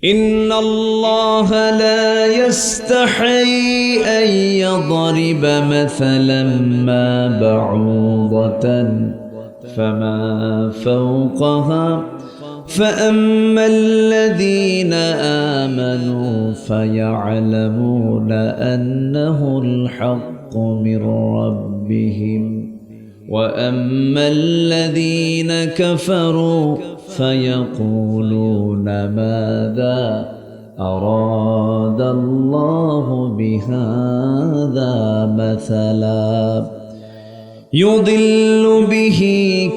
إن الله لا يستحي أن يضرب مثلا ما بعوضة فما فوقها فأما الذين آمنوا فيعلمون أنه الحق من ربهم وأما الذين كفروا فيقولون ماذا أراد الله بهذا مثلا يضل به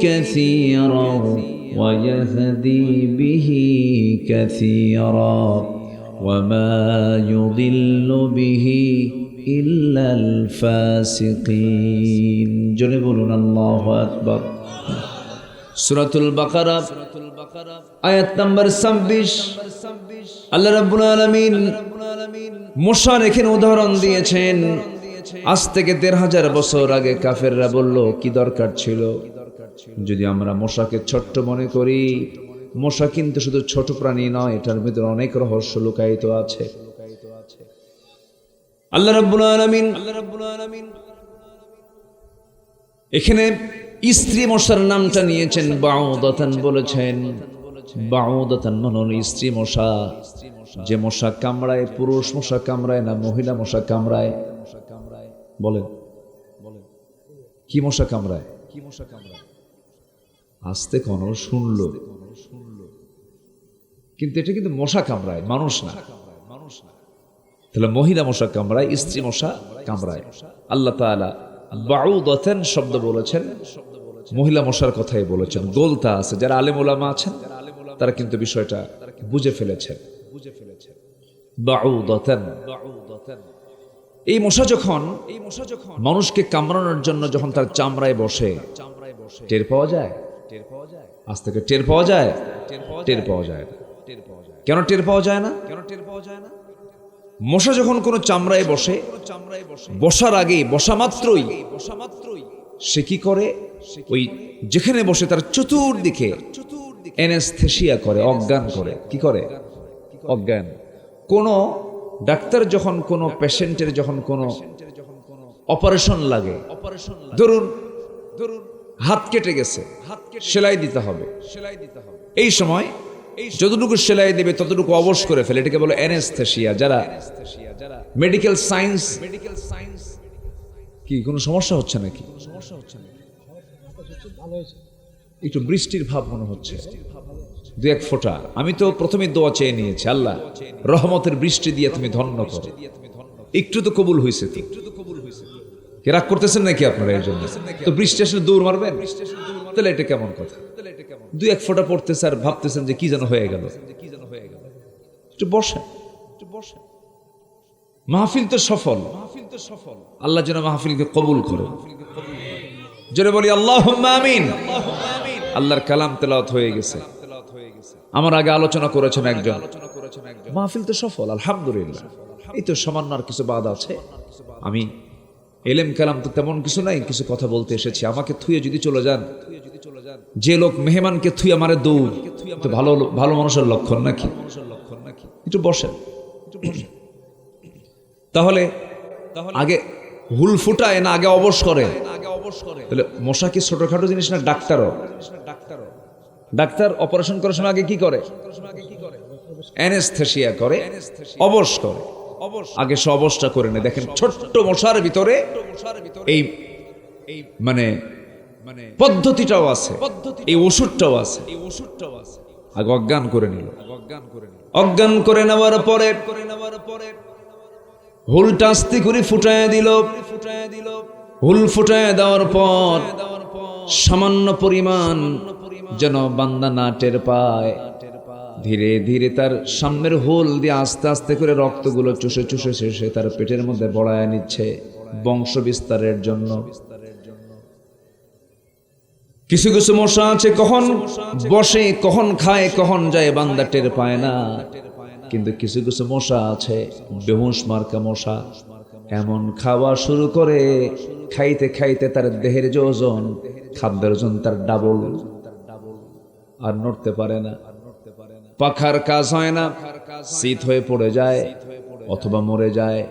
كثيرا ويهدي به كثيرا وما يضل به إلا الفاسقين جنبنا الله أكبر সূরাতুল বাকারা আয়াত নাম্বার 26 আল্লাহ রাব্বুল আলামিন মূসার এখানে উদাহরণ দিয়েছেন। আজ থেকে ১৫০০ বছর আগে কাফেররা বলল কি দরকার ছিল যদি আমরা মশাকে ছোট্ট মনে করি। মশা কিন্তু শুধু ছোট প্রাণী নয়, এটার ভিতরে অনেক রহস্য লুকায়িত আছে। আল্লাহ রাব্বুল আলামিন এখানে স্ত্রী মশার নামটা নিয়েছেন বাউদাতান বলেছেন। বাউদাতান মানে স্ত্রী মশা, যে মশা কামড়ায়। পুরুষ মশা কামড়ায় না মহিলা মশা কামড়ায়? বলেন কি মশা কামড়ায়? আস্তে কোন শুনলো, কিন্তু এটা কিন্তু মশা কামড়ায়, মানুষ না। তাহলে মহিলা মশা কামড়ায়, স্ত্রী মশা কামড়ায়। আল্লাহ তাআলা বাউদাতান শব্দ বলেছেন, মহিলা মশার কথাই বলেছেন। গোলতা আছে, যারা আলেম ওলামা আছেন তারা কিন্তু বিষয়টা বুঝে ফেলেছেন। বাউদাতান, এই মশা যখন মানুষকে কামড়ানোর জন্য যখন তার চামড়ায় বসে, টের পাওয়া যায়? আজ থেকে টের পাওয়া যায়? টের পাওয়া যায় না। কেন টের পাওয়া যায় না? মশা যখন কোনো চামড়ায় বসে, বসার আগে বসা মাত্রই সে কি করে? ওই যেখানে বসে তার চতুর্দিকে অ্যানেস্থেসিয়া করে, অজ্ঞান করে। কি করে? অজ্ঞান। কোন ডাক্তার যখন কোনো পেশেন্টের যখন কোনো অপারেশন লাগে, ধরুন হাত কেটে গেছে, সেলাই দিতে হবে, এই সময় যতটুকু সেলাই দেবে ততটুকু অবশ করে ফেলে, এটাকে বলে অ্যানেস্থেসিয়া। যারা মেডিকেল সায়েন্স, কি কোনো সমস্যা হচ্ছে নাকি? একটু বৃষ্টির ভাব মনে হচ্ছে, দু এক ফোঁটা। আমি তো প্রথমে দোয়া চেয়ে নিয়েছি, আল্লাহ রহমতের বৃষ্টি দিয়ে তুমি ধন্য করো। একটু তো কবুল হয়েছে। কে রাগ করতেছেন নাকি আপনারা এর জন্য? তো বৃষ্টি আসলে দৌড় মারবেন? তাহলে এটা কেমন কথা? দু এক ফোঁটা পড়তেছে আর ভাবতেছেন যে কি যেন হয়ে গেল। একটু বসেন। মাহফিল তো সফল, আল্লাহ যেন মাহফিলকে কবুল করে। জোরে বলি আল্লাহুম্মা আমিন। আল্লাহর কালাম তেলাওয়াত হয়ে গেছে। আমার আগে আলোচনা করেছেন একজন, মাহফিল তো সফল আলহামদুলিল্লাহ। এই তো সামান্য আর কিছু বাদ আছে। আমি এলেম কালাম তো তেমন কিছু নাই, কিছু কথা বলতে এসেছি। আমাকে থুয়ে যদি চলে যান, যে লোক মেহমানকে থুয়ে আমারে দৌড়, তো ভালো ভালো মানুষের লক্ষণ নাকি? একটু বসেন। তাহলে আগে হুল ফুটায় না আগে অবশ করে? তাহলে মশা কি ছোটখাটো জিনিস না? ডাক্তার অপারেশন করার সময় আগে কি করে? অ্যানেস্থেসিয়া করে, অবশ করে। আগে সে অবশটা করে নেয়। দেখেন ছোট্ট মশার ভিতরে এই মানে পদ্ধতিটাও আছে, এই ওষুধটাও আছে। আগে অজ্ঞান করে নিল। অজ্ঞান করে নেওয়ার পরে হুলটা আস্তে করে ফুটায় দিল। হুল ফুটায় দেওয়ার পর সামান্য পরিমাণ যেন বান্দা না টের পায়, ধীরে ধীরে তার সামনের হুল দিয়ে আস্তে আস্তে করে রক্তগুলো চুষে চুষে শেষে তার পেটের মধ্যে বড়ায় নিচ্ছে বংশ বিস্তারের জন্য। কিছু কিছু মশা আছে কখন বসে, কখন খায়, কখন যায় বান্দা টের পায় না। কিন্তু কিছু কিছু মশা আছে বেহুশ মার্কা মশা, এমন খাওয়া শুরু করে খাইতে খাইতে তার দেহের যে ওজন, খাদ্যের ওজন তার ডাবল, আর নড়তে পারে না। পাখার কাজ হয় না, শীত হয়ে পড়ে যায় অথবা মরে যায়।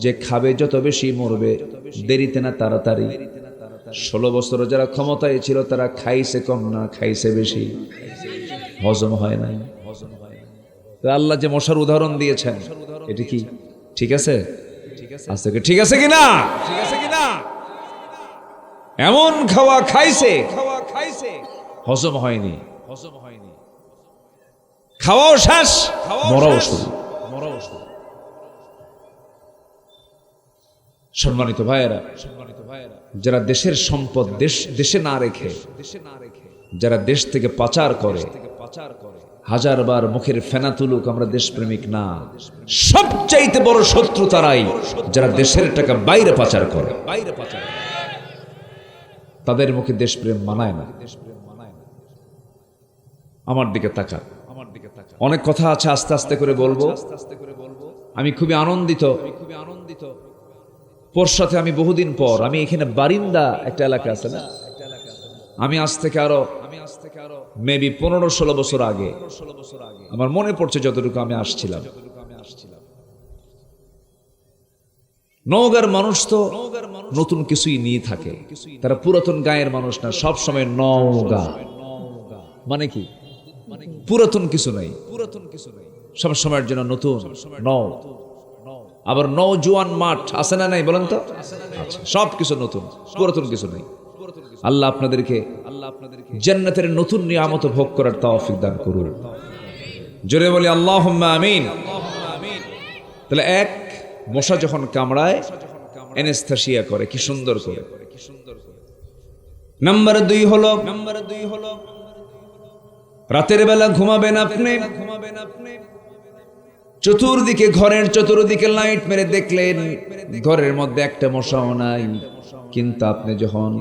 যে খাবে যত বেশি মরবে, দেরিতে না তাড়াতাড়ি। 16 বছরে যারা ক্ষমতায় ছিল তারা খাইছে কম না খাইছে বেশি, হজম হয় নাই। আল্লাহ যে মশার উদাহরণ দিয়েছেন, এটা কি ঠিক আছে? ঠিক আছে কিনা? এমন খাওয়া খাইছে হজম হয়নি, খাওয়াও শেষ, মরাও শুরু। সম্মানিত ভাইয়েরা, যারা দেশের সম্পদ দেশে না রেখে যারা দেশ থেকে পাচার করে, হাজারবার মুখের ফেনা তুলুক আমরা দেশপ্রেমিক না, সবচাইতে বড় শত্রু তারাই যারা দেশের টাকা বাইরে পাচার করে। তাদের মুখে দেশপ্রেম মানায় না। আমার দিকে তাকা, অনেক কথা আছে, আস্তে আস্তে করে বলবো। আমি খুবই আনন্দিত। পরশাতে আমি বহুদিন পর, আমি এখানে বারিন্দা একটা এলাকা আছে না, আমি আজ থেকে আরো মেবি 15-16 বছর আগে, আমার মনে পড়ছে যতটুকু আমি আসছিলাম। নওগাঁর মানুষ তো নতুন কিছুই নিয়ে থাকে, তারা পুরাতন গায়ের মানুষ না, সব সময় নওগাঁ মানে কি পুরাতন কিছু নাই, সব সময়ের জন্য নতুন। নও আবার নওজোয়ান মাঠ আছে না নাই বলেন তো? সব কিছু নতুন, পুরাতন কিছু নেই। আল্লাহ আপনাদেরকে জান্নাতের নতুন নিয়ামত ভোগ করার তৌফিক দান করুন। জোরে বলি আল্লাহুম্মা আমিন। তাহলে এক, মশা যখন কামড়ায় অ্যানেস্থেসিয়া করে, কি সুন্দর করে। নাম্বার 2 হলো রাতের বেলা ঘুমাবেন আপনি, চতুর্দিকে, ঘরের চতুর্দিকে লাইট মেরে দেখলেন ঘরের মধ্যে একটা মশাও নাই, কিন্তু আপনি যখন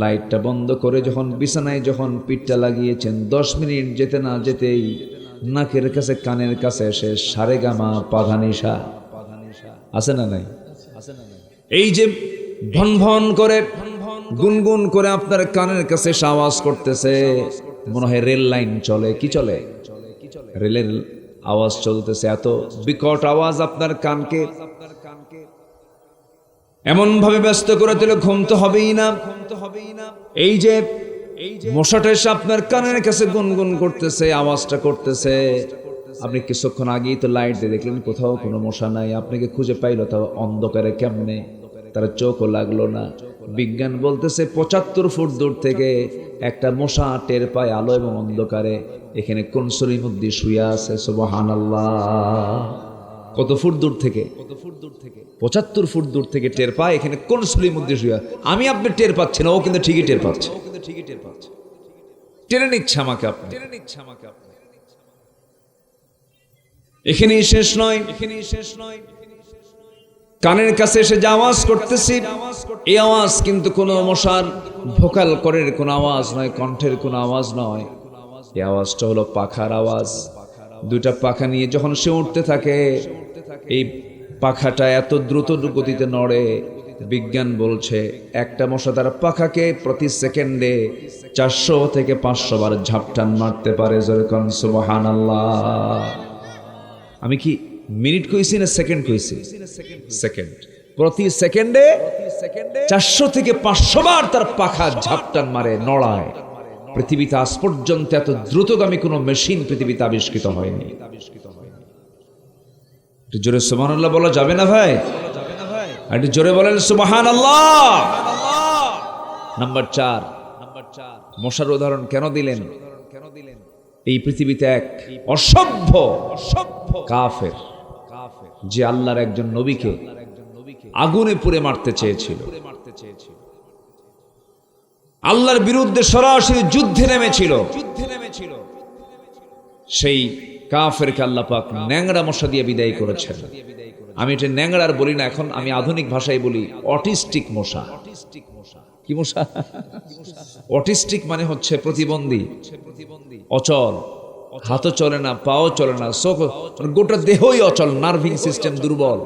লাইটটা বন্ধ করে যখন বিছানায় যখন পিঠটা লাগিয়েছেন, 10 মিনিট যেতে না যেতেই নাকের কাছে কানের কাছে এসে সারেগামা পাধানিসা আছে না নাই? এই যে ভন ভন করে গুনগুন করে আপনার কানের কাছে আওয়াজ করতেছে, মনে হয় রেল লাইন চলে। কি চলে? রেলের আওয়াজ চলতেছে। এত বিকট আওয়াজ আপনার কানকে এমন ভাবে ব্যস্ত করে দিলে ঘুম তো হবেই না। এই যে মশাটা এসে আপনার কানের কাছে গুনগুন করতেছে, আওয়াজটা করতেছে, আপনি কিছুক্ষণ আগেই তো লাইট দিয়ে দেখলেন কোথাও কোনো মশা নাই, আপনাকে খুঁজে পাইলো তাও অন্ধকারে কেমনে, তার চোখও লাগলো না। বিজ্ঞান বলতেছে 75 ফুট দূর থেকে একটা মশা টের পায় আলো এবং অন্ধকারে, এখানে কনসুরির মধ্যে শুয়ে আছে। সুবহানাল্লাহ। কত ফুট দূর থেকে? 75 ফুট দূর থেকে টের পায় এখানে কনসুরির মধ্যে শুয়ে। আমি আপনি টের পাচ্ছি না, ও কিন্তু ঠিকই টের পাচ্ছে। টেনে নিচ্ছে আমাকে আপনি। এখানেই শেষ নয়, কানের কাছে এসে যে আওয়াজ করতেছি, এই আওয়াজ কিন্তু কোনো মশার ভোকাল করের কোনো আওয়াজ নয়, কণ্ঠের কোনো আওয়াজ নয়। এই আওয়াজটা হলো পাখার আওয়াজ। 2টা পাখা নিয়ে যখন সে উঠতে থাকে, এই পাখাটা এত দ্রুত গতিতে নড়ে, বিজ্ঞান বলছে একটা মশা তার পাখাকে প্রতি সেকেন্ডে 400 থেকে 500 বার ঝাপটান মারতে পারে। যেরকম সুবহানাল্লাহ। আমি কি মিনিট কইছি না সেকেন্ড কইছি? সেকেন্ড। প্রতি সেকেন্ডে 400 থেকে 500 বার তার পাখা ঝাপটান মারে, নড়ায়। পৃথিবীতে আজ পর্যন্ত এত দ্রুতগামী কোনো মেশিন পৃথিবীতে আবিষ্কৃত হয়নি। একটু জোরে সুবহানাল্লাহ বলা যাবে না ভাই? একটু জোরে বলেন সুবহানাল্লাহ। নাম্বার 4, মশার উদাহরণ কেন দিলেন? এই পৃথিবীতে এক অসভ্য কাফের, যে আল্লাহর একজন নবীকে আগুনে পুড়ে মারতে চেয়েছিল, আল্লাহর বিরুদ্ধে সরাসরি যুদ্ধে নেমেছিল, সেই কাফেরকে আল্লাহ পাক ন্যাংরা মশা দিয়ে বিদায় করেছেন। আমি এটা ন্যাংরার বলি না, এখন আমি আধুনিক ভাষায় বলি অটিস্টিক মশা। কি মশা? অটিস্টিক মানে হচ্ছে প্রতিবন্ধী, অচল, হাতও চলে না, পাও চলে না, চোখ, গোটা দেহই অচল, নার্ভিং সিস্টেম দুর্বল,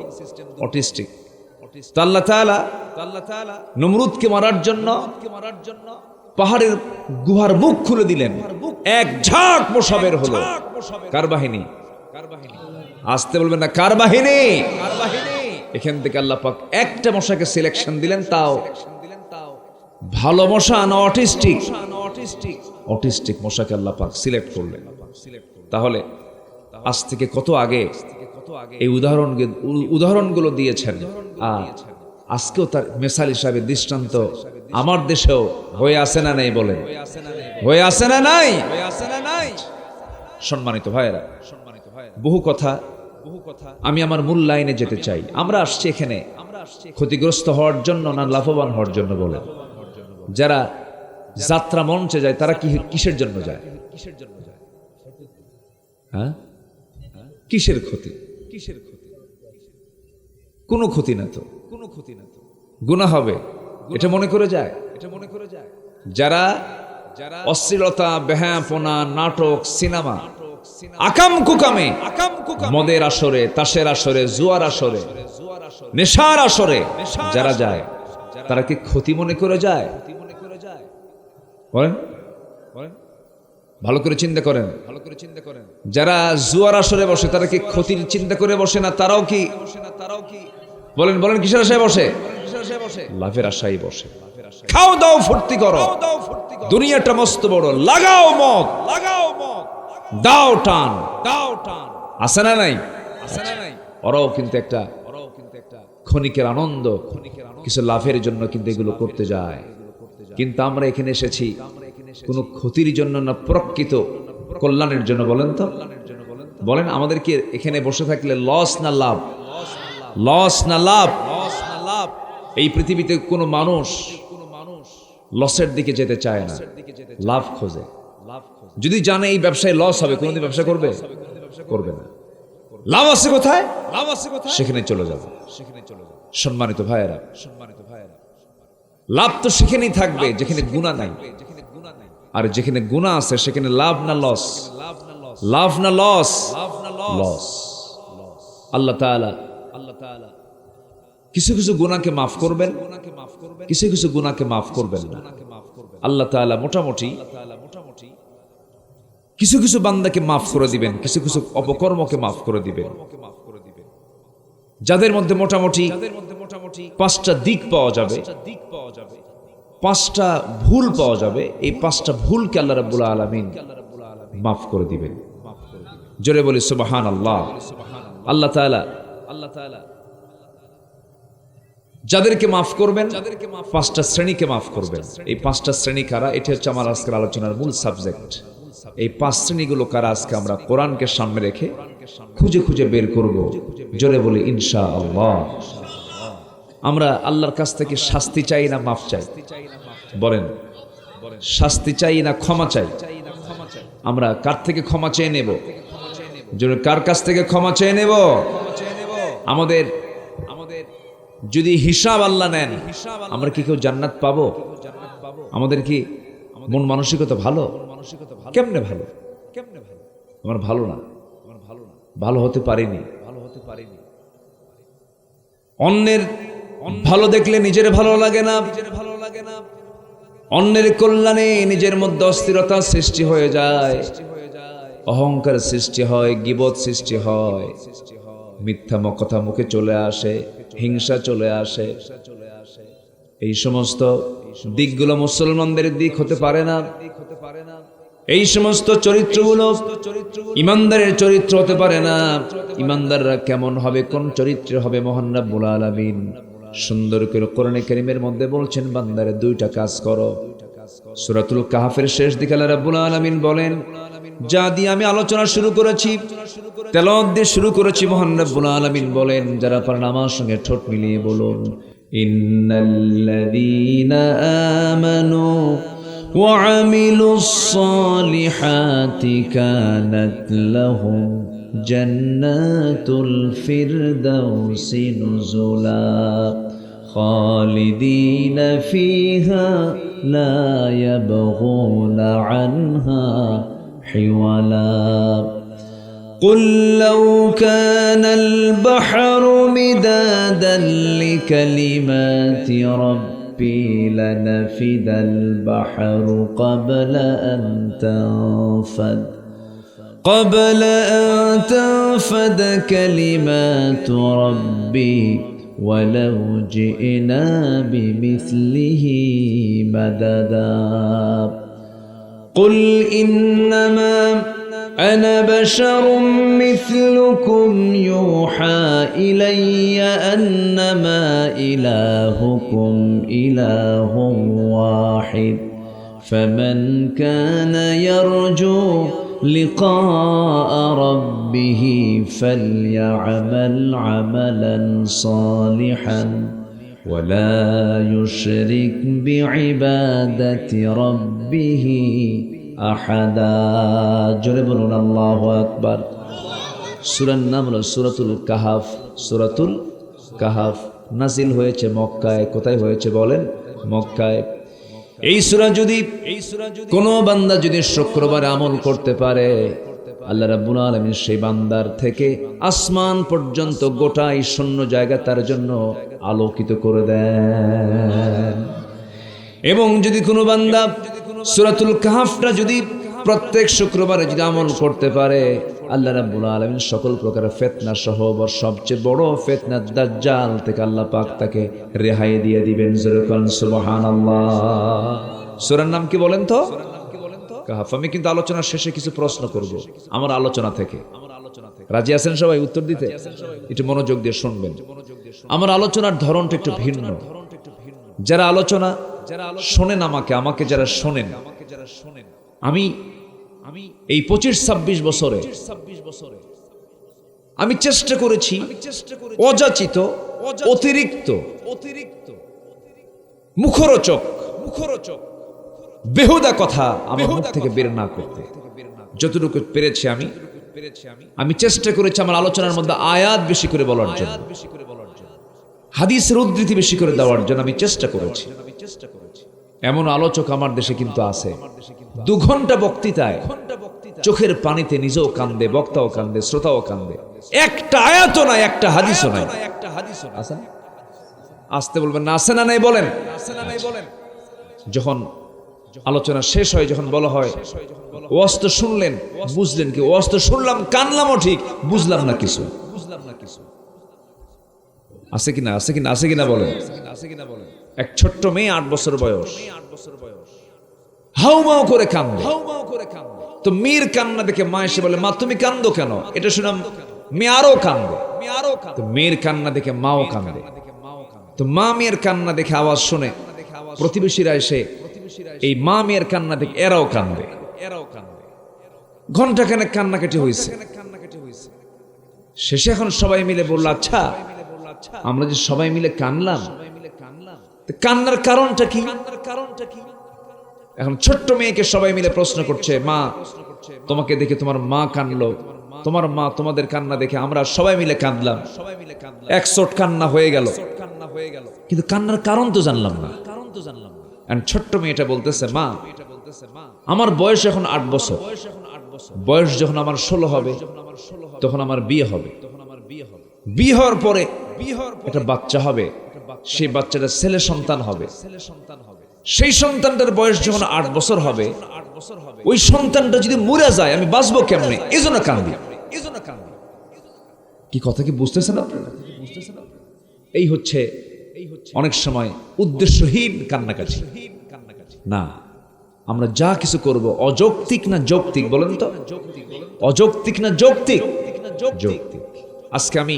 অটিস্টিক। আল্লাহ তাআলা নমরুদকে মারার জন্য পাহাড়ের গুহার মুখ খুলে দিলেন, এক ঝাঁক মশা বের হলো। কার বাহিনী? আসতে বলবেন না, কার বাহিনী? এখান থেকে আল্লাহ পাক একটা মশাকে সিলেকশন দিলেন, তাও ভালো মশা না অটিস্টিক? অটিস্টিক মশাকে আল্লাহ পাক সিলেক্ট করলেন। তাহলে আজ থেকে কত আগে এই উদাহরণগুলো দিয়েছেন, আর আজকেও তার মেসাল হিসাবে দৃষ্টান্ত আমার দেশেও হয়ে আসে না নাই? বলেন, হয়ে আসে না নাই? সম্মানিত ভাইয়েরা, বহু কথা, আমি আমার মূল লাইনে যেতে চাই। আমরা আসছি এখানে ক্ষতিগ্রস্ত হওয়ার জন্য না লাভবান হওয়ার জন্য? বলেন, যারা যাত্রা মঞ্চে যায় তারা কিসের জন্য যায়? হ্যাঁ, কিসের ক্ষতি? কোনো ক্ষতি না তো, গুনাহ হবে এটা মনে করে যায়। যারা অশ্লীলতা, বেহায়াপনা, নাটক, সিনেমা, আকাম কুকামে, মদের আসরে, তাসের আসরে, জুয়ার আসরে, নেশার আসরে যারা যায়, তারা কি ক্ষতি মনে করে যায়? বলেন, ভালো করে চিন্তা করেন। যারা জুয়ার আসরে বসে তারা কি ক্ষতির চিন্তা করে বসে না? তারাও কি বলেন, বলেন কিসের আশায় বসে? লাভের আশায় বসে। খাও দাও ফুর্তি করো, দুনিয়াটা মস্ত বড়, লাগাও মদ, দাও টান, আছে না নাই? ওরাও কিন্তু একটা ক্ষণিকের আনন্দ, কিছু লাভের জন্য কিন্তু এগুলো করতে যায়। কিন্তু আমরা এখানে এসেছি কোনো ক্ষতির জন্য না, প্রকৃত কল্যাণের জন্য। বলেন তো, বলেন, আমাদের কি এখানে বসে থাকলে লস না লাভ? লস না লাভ? এই পৃথিবীতে কোনো মানুষ লসের দিকে যেতে চায় না, লাভ খোঁজে। যদি জানে এই ব্যবসায় লস হবে, কোনোদিন ব্যবসা করবে? করবে না। লাভ আছে কোথায়? সেখানে চলে যাবে। সম্মানিত ভাইয়েরা, লাভ তো সেখানেই থাকবে যেখানে গুনাহ নাই। আর যেখানে গুনাহ আছে সেখানে লাভ না লস? লাভ না লস? লস। আল্লাহ তাআলা কিছু কিছু গুনাহকে মাফ করবেন, কিছু কিছু গুনাহকে মাফ করবেন না। আল্লাহ তাআলা মোটামুটি কিছু কিছু বান্দাকে মাফ করে দিবেন, কিছু কিছু অপকর্মকে মাফ করে দিবেন। যাদের মধ্যে মোটামুটি 5টা দিক পাওয়া যাবে, 5টা ভুল পাওয়া যাবে, এই 5টা ভুলকে আল্লাহ রাব্বুল আলামিন মাফ করে দিবেন। জোরে বলি সুবহানাল্লাহ। আল্লাহ তাআলা যাদেরকে মাফ করবেন, 5টা শ্রেণীকে মাফ করবেন। এই 5টা শ্রেণী কারা? এটা হচ্ছে আমার আজকের আলোচনার মূল সাবজেক্ট। এই 5 শ্রেণীগুলো কারা আজকে আমরা কোরআনকে সামনে রেখে খুঁজে খুঁজে বের করব। জোরে বলি ইনশাআল্লাহ। আমরা আল্লাহর কাছ থেকে শাস্তি চাই না মাফ চাই? বলেন, শাস্তি চাই না ক্ষমা চাই? আমরা কার থেকে ক্ষমা চেয়ে নেব? কার কাছ থেকে ক্ষমা চেয়ে নেব? আমাদের যদি হিসাব আল্লাহ নেন, আমরা কি কেউ জান্নাত পাবো? আমাদের কি মন মানসিকতা ভালো? কেমনে ভালো? আমার ভালো না, ভালো হতে পারিনি। অন্যের ভালো দেখলে নিজের ভালো লাগে না, অন্যের কল্যাণে নিজের মধ্যে অস্থিরতা সৃষ্টি হয়ে যায়, অহংকার সৃষ্টি হয়, গীবত সৃষ্টি হয়, মিথ্যা কথা মুখে চলে আসে, হিংসা চলে আসে। এই সমস্ত দিকগুলো মুসলমানদের দিক হতে পারে না। এই সমস্ত চরিত্রগুলো ইমানদারের চরিত্র হতে পারে না। ইমানদাররা কেমন হবে, কোন চরিত্র হবে? মহান রব্বুল আলামিন সুন্দর করে কোরআনে কারীমের মধ্যে বলছেন, বান্দারে 2টা কাজ করো। সূরাতুল কাহফের শেষ দিকে আল্লাহ রাব্বুল আলামিন বলেন, যা দিয়ে আমি আলোচনা শুরু করেছি, তেলাওয়াত দিয়ে শুরু করেছি, মহান রব্বুল আলামিন বলেন, যারা পারেন আমার সঙ্গে ঠোঁট মিলিয়ে বলুন, ইন্নাল্লাযীনা আমানু ওয়া আমিলুস সালিহাতি কানাত লাহুম জান্নাতুল ফিরদাউসি নুজুলা খালিদিনা ফিহা লা ইয়াবগুনা আনহা হিওয়ালা قل لو كان البحر مدادا لكلمات ربي لنفد البحر قبل أن تنفد قبل أن تنفد كلمات ربي ولو جئنا بمثله مددا قل إنما أنا بشر مثلكم يوحى إلي أنما إلهكم إله واحد فمن كان يرجو لقاء ربه فليعمل عملا صالحا ولا يشرك بعبادة ربه أحدا جربنا الله أكبر সূরা নাম হলো সূরাতুল কাহাফ সূরাতুল কাহাফ নাজিল হয়েছে মক্কায় কোথায় হয়েছে বলেন মক্কায় এই সূরা যদি কোনো বান্দা যদি শুক্রবার আমল করতে পারে আল্লাহ রাব্বুল আলামিন সেই বান্দার থেকে আসমান পর্যন্ত গোটাই শূন্য জায়গা তার জন্য আলোকিত করে দেন এবং যদি কোনো বান্দা সূরাতুল কাহাফটা যদি প্রত্যেক শুক্রবারে যদি আমল করতে পারে আল্লাহ রাব্বুল আলামিন সকল প্রকারের ফিতনা সহ সবচেয়ে বড় ফিতনা দাজ্জাল থেকে আল্লাহ পাক তাকে রেহাই দিয়ে দিবেন সুবহানাল্লাহ সূরার নাম কি বলেন তো কাহাফ আমি কিন্তু আলোচনার শেষে কিছু প্রশ্ন করব আমার আলোচনা থেকে রাজি আছেন সবাই উত্তর দিতে একটু মনোযোগ দিয়ে শুনবেন আমার আলোচনার ধরনটা একটু ভিন্ন যারা আলোচনা শোনেন আমাকে যারা শোনেন আমি এই 25-26 বছরে আমি চেষ্টা করেছি অযাচিত অতিরিক্ত মুখরোচক বেহুদা কথা আমার মুখ থেকে বের না করতে যতটুকু পেরেছি আমি চেষ্টা করেছি আমার আলোচনার মধ্যে আয়াত বেশি করে বলার জন্য হাদিসের উদ্ধৃতি বেশি করে দেওয়ার জন্য আমি চেষ্টা করেছি এমন আলোচক আমার দেশে কিন্তু আছে 2 ঘন্টা বক্তৃতায় চোখের পানিতে নিজেও কান্দে বক্তাও কান্দে শ্রোতাও কান্দে একটা আয়াতও নাই একটা হাদিসও নাই আছে না আসতে বলবেন না আছে না নাই বলেন যখন আলোচনা শেষ হয় যখন বলা হয় ওয়াজ তো শুনলেন বুঝলেন কি ওয়াজ তো শুনলাম কানলামও ঠিক বুঝলাম না কিছু আছে কিনা বলেন এক ছোট্ট মেয়ে 8 বছর বয়স হাউমাউ করে কান্দে তো মেয়ের কান্না দেখে মা এসে বলে মা তুমি কান্দো কেন এটা শুনে মেয়ে আরো কান্দে তো মেয়ের কান্না দেখে মাও কান্দে তো মা মেয়ের কান্না দেখে আওয়াজ শুনে প্রতিবেশীরা এসে এই মা মেয়ের কান্না দেখে এরাও কান্দে ঘন্টাখানেক কান্নাকাটি হয়েছে শেষে এখন সবাই মিলে বলল আচ্ছা আমরা যে সবাই মিলে কানলাম কান্নার কারণটা কি এখন ছোট্ট মেয়েকে সবাই মিলে প্রশ্ন করছে মা তোমাকে দেখে তোমার মা কানলো তোমার মা তোমাদের কান্না দেখে আমরা সবাই মিলে কাঁদলাম একশোট কান্না হয়ে গেল কিন্তু কান্নার কারণ তো জানলাম না ছোট্ট মেয়েটা বলতেছে মা আমার বয়স এখন 8 বছর বয়স যখন আমার 16 হবে তখন আমার বিয়ে হবে বিয়ে হওয়ার পরে একটা বাচ্চা হবে সেই বাচ্চাটা ছেলে সন্তান হবে সেই সন্তানটার বয়স যখন 8 বছর হবে ওই সন্তানটা যদি মরে যায় আমি বাঁচবো কেমনে এজন্য কান্দি কি কথা কি বুঝতেছেন আপনারা এই হচ্ছে অনেক সময় উদ্দেশ্যহীন কান্নাকাটি না আমরা যা কিছু করব অযৌক্তিক না যৌক্তিক বলেন তো অযৌক্তিক না যৌক্তিক যৌক্তিক আজকে আমি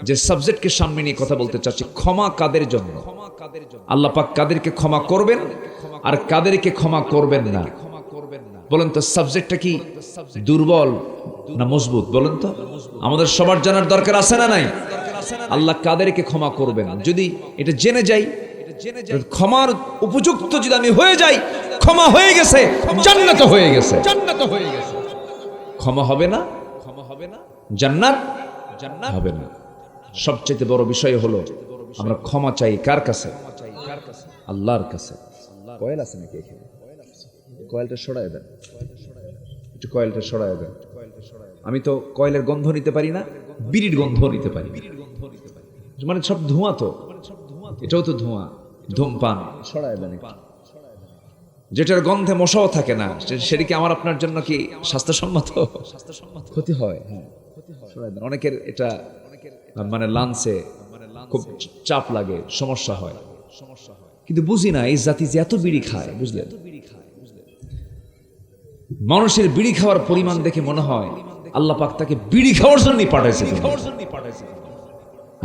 যে সাবজেক্টকে সামনে নিয়ে কথা বলতে চাচ্ছি ক্ষমা কাদের জন্য আল্লাহ পাক কাদেরকে ক্ষমা করবেন আর কাদেরকে ক্ষমা করবেন না বলেন তো সাবজেক্টটা কি দুর্বল না মজবুত বলেন তো আমাদের সবার জানার দরকার আছে না নাই আল্লাহ কাদেরকে ক্ষমা করবেন যদি এটা জেনে যাই ক্ষমার উপযুক্ত যদি আমি হয়ে যাই ক্ষমা হয়ে গেছে জান্নাত হয়ে গেছে ক্ষমা হবে না জান্নাত হবে না সবচেয়ে বড় বিষয় হলো আমরা ক্ষমা চাই কার কাছে আল্লাহর কাছে কয়েল আছে নাকি এখানে কয়েলটা সরায় দেন একটু কয়েলটা সরায় দেন আমি তো কয়েলের গন্ধ নিতে পারি না বিড়ির গন্ধ নিতে পারি মানে সব ধোঁয়া তো এটাও তো ধোঁয়া ধূমপান সরায় দেন যেটার গন্ধে মশাও থাকে না, সেটা কি আমার আপনার জন্য কি স্বাস্থ্যসম্মত? ক্ষতি হয়। হ্যাঁ, অনেকের এটা মানে লাঞ্চে খুব চাপ লাগে, সমস্যা হয়। কিন্তু বুঝি না এই জাতি যে এত বিড়ি খায়, বুঝলেন? মানুষের বিড়ি খাওয়ার পরিমাণ দেখে মনে হয় আল্লাহ পাক তাকে বিড়ি খাওয়ার জন্যই পাঠাইছে।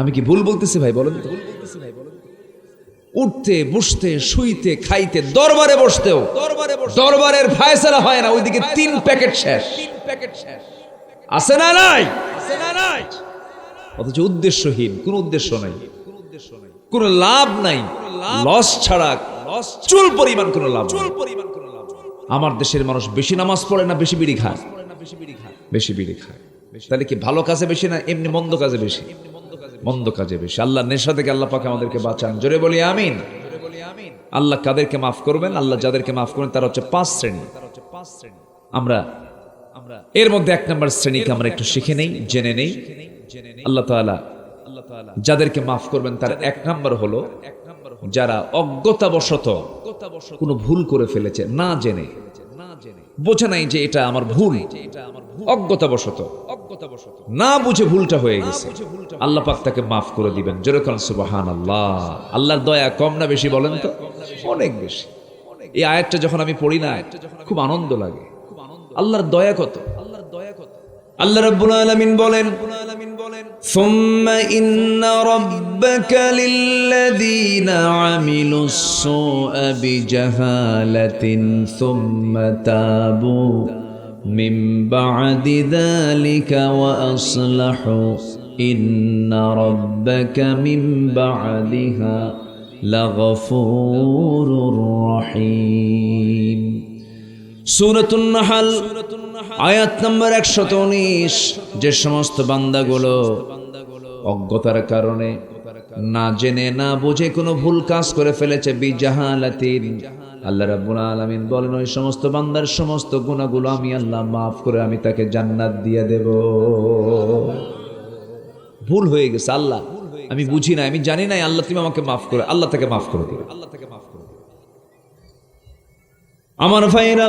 আমি কি ভুল বলতেছি ভাই? বলেন তো। উঠতে, বসতে, শুইতে, খাইতে, দরবারে বসতেও দরবারের ফায়সালা হয় না, ওইদিকে 3 প্যাকেট শেষ। আছে না নাই? অথচ উদ্দেশ্যহীন, কোন উদ্দেশ্য নাই, কোন লাভ নাই, লস ছাড়া চুল পরিমাণ কোন লাভ। আমার দেশের মানুষ বেশি নামাজ পড়ে না বেশি বিড়ি খায়? বেশি বিড়ি খায়। তাহলে কি ভালো কাজে বেশি না এমনি মন্দ কাজে বেশি? মন্দ কাজে বেশি। আল্লাহ নেশা থেকে আল্লাহ পাক আমাদেরকে বাঁচান, জোরে বলি আমিন। আল্লাহ কাদেরকে মাফ করবেন? আল্লাহ যাদেরকে মাফ করবেন তারা হচ্ছে 5 শ্রেণী। আমরা এর মধ্যে 1 নম্বর শ্রেণীকে আমরা একটু শিখে নেই, জেনে নেই। আল্লাহ তাআলা যাদেরকে মাফ করবেন তার 1 নম্বর হলো যারা অজ্ঞতাবশত কোনো ভুল করে ফেলেছে, না জেনে, বোঝে নাই যে এটা আমার ভুল, অজ্ঞতাবশত না বুঝে ভুলটা হয়ে গেছে, আল্লাহ পাক তাকে মাফ করে দিবেন। জোরে কোন সুবহানাল্লাহ। আল্লাহর দয়া কম না বেশি বলেন তো? অনেক বেশি। এই আয়াতটা যখন আমি পড়ি না খুব আনন্দ লাগে। আল্লাহর দয়া কত! আল্লাহ রাব্বুল আলামিন বলেন, সুম্মা ইন্না রাব্বাকা লিল্লাযীনা আমিলুস সুআ বিজাহালাতিন সুম্মা তাবু মিন বা'দি যালিকা ওয়া আসলাহু ইন্না রাব্বাকা মিন বা'দিহা লাগফুরুর রহিম। সূরাতুন নাহল আয়াত নম্বর 119। যে সমস্ত বান্দাগুলো অজ্ঞতার কারণে না জেনে না বুঝে কোনো ভুল কাজ করে ফেলেছে, বিজাহালাতিন, আল্লাহ রাব্বুল আলামিন বলেন ওই সমস্ত বান্দার সমস্ত গুনাহগুলো আমি আল্লাহ মাফ করে আমি তাকে জান্নাত দিয়ে দেব। ভুল হয়ে গেছে, আল্লাহ আমি বুঝি না, আমি জানি না, আল্লাহ তুমি আমাকে মাফ করে, আল্লাহ তাকে মাফ করে দিবে। আমার ভাইরা,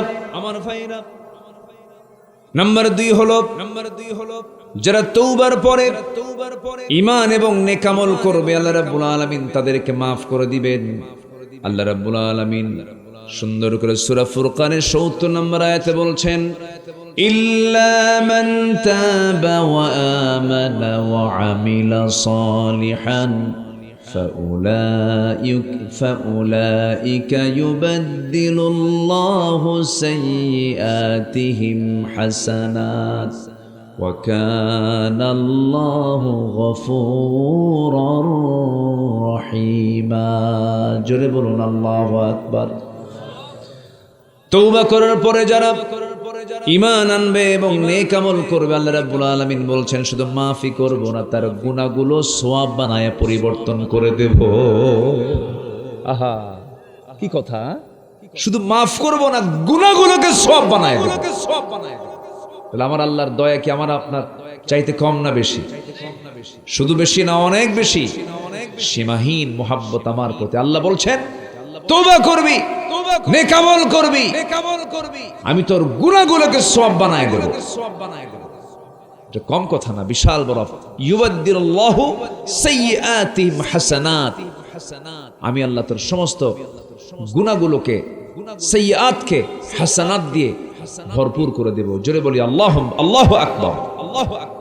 নাম্বার 2 হলো যারা তওবার পরে ঈমান এবং নেক আমল করবে আল্লাহ রাব্বুল আলামিন তাদেরকে মাফ করে দিবেন। আল্লাহ রাব্বুল আলামিন সুন্দর করে সূরা ফুরকানের ৭০ নম্বর আয়াতে বলছেন, ইল্লা মান তাবা ওয়া আমানা ওয়া আমিলা সালিহান فأولئك يبدل الله سيئاتهم حسنات وكان الله غفورا رحيما। জোরে বলুন আল্লাহু আকবার। তওবা করার পরে যারা ঈমান আনবে এবং নেক আমল করবে আল্লাহ রাব্বুল আলামিন বলছেন শুধু মাফই করব না, তার গুনাহগুলো সওয়াব বানায় পরিবর্তন করে দেব। আহা কি কথা! শুধু মাফ করব না, গুনাহগুলোকে সওয়াব বানায় দেব। তাহলে আমার আল্লাহর দয়া কি আমার আপনার চাইতে কম না বেশি? শুধু বেশি না, অনেক বেশি। সীমাহীন মুহাব্বত আমার প্রতি। আল্লাহ বলছেন তওবা করবি, নেক আমল করবি, আমি তোর গুনাহগুলোকে সওয়াব বানায় দেব। এটা কম কথা না, বিশাল বড়। ইউবাদদিলুল্লাহু সাইয়্যাতিহিম হাসানাত, আমি আল্লাহ তোর সমস্ত গুনাহগুলোকে, সাইয়্যাতকে হাসানাত দিয়ে ভরপুর করে দেব। জোরে বলি আল্লাহু আকবার।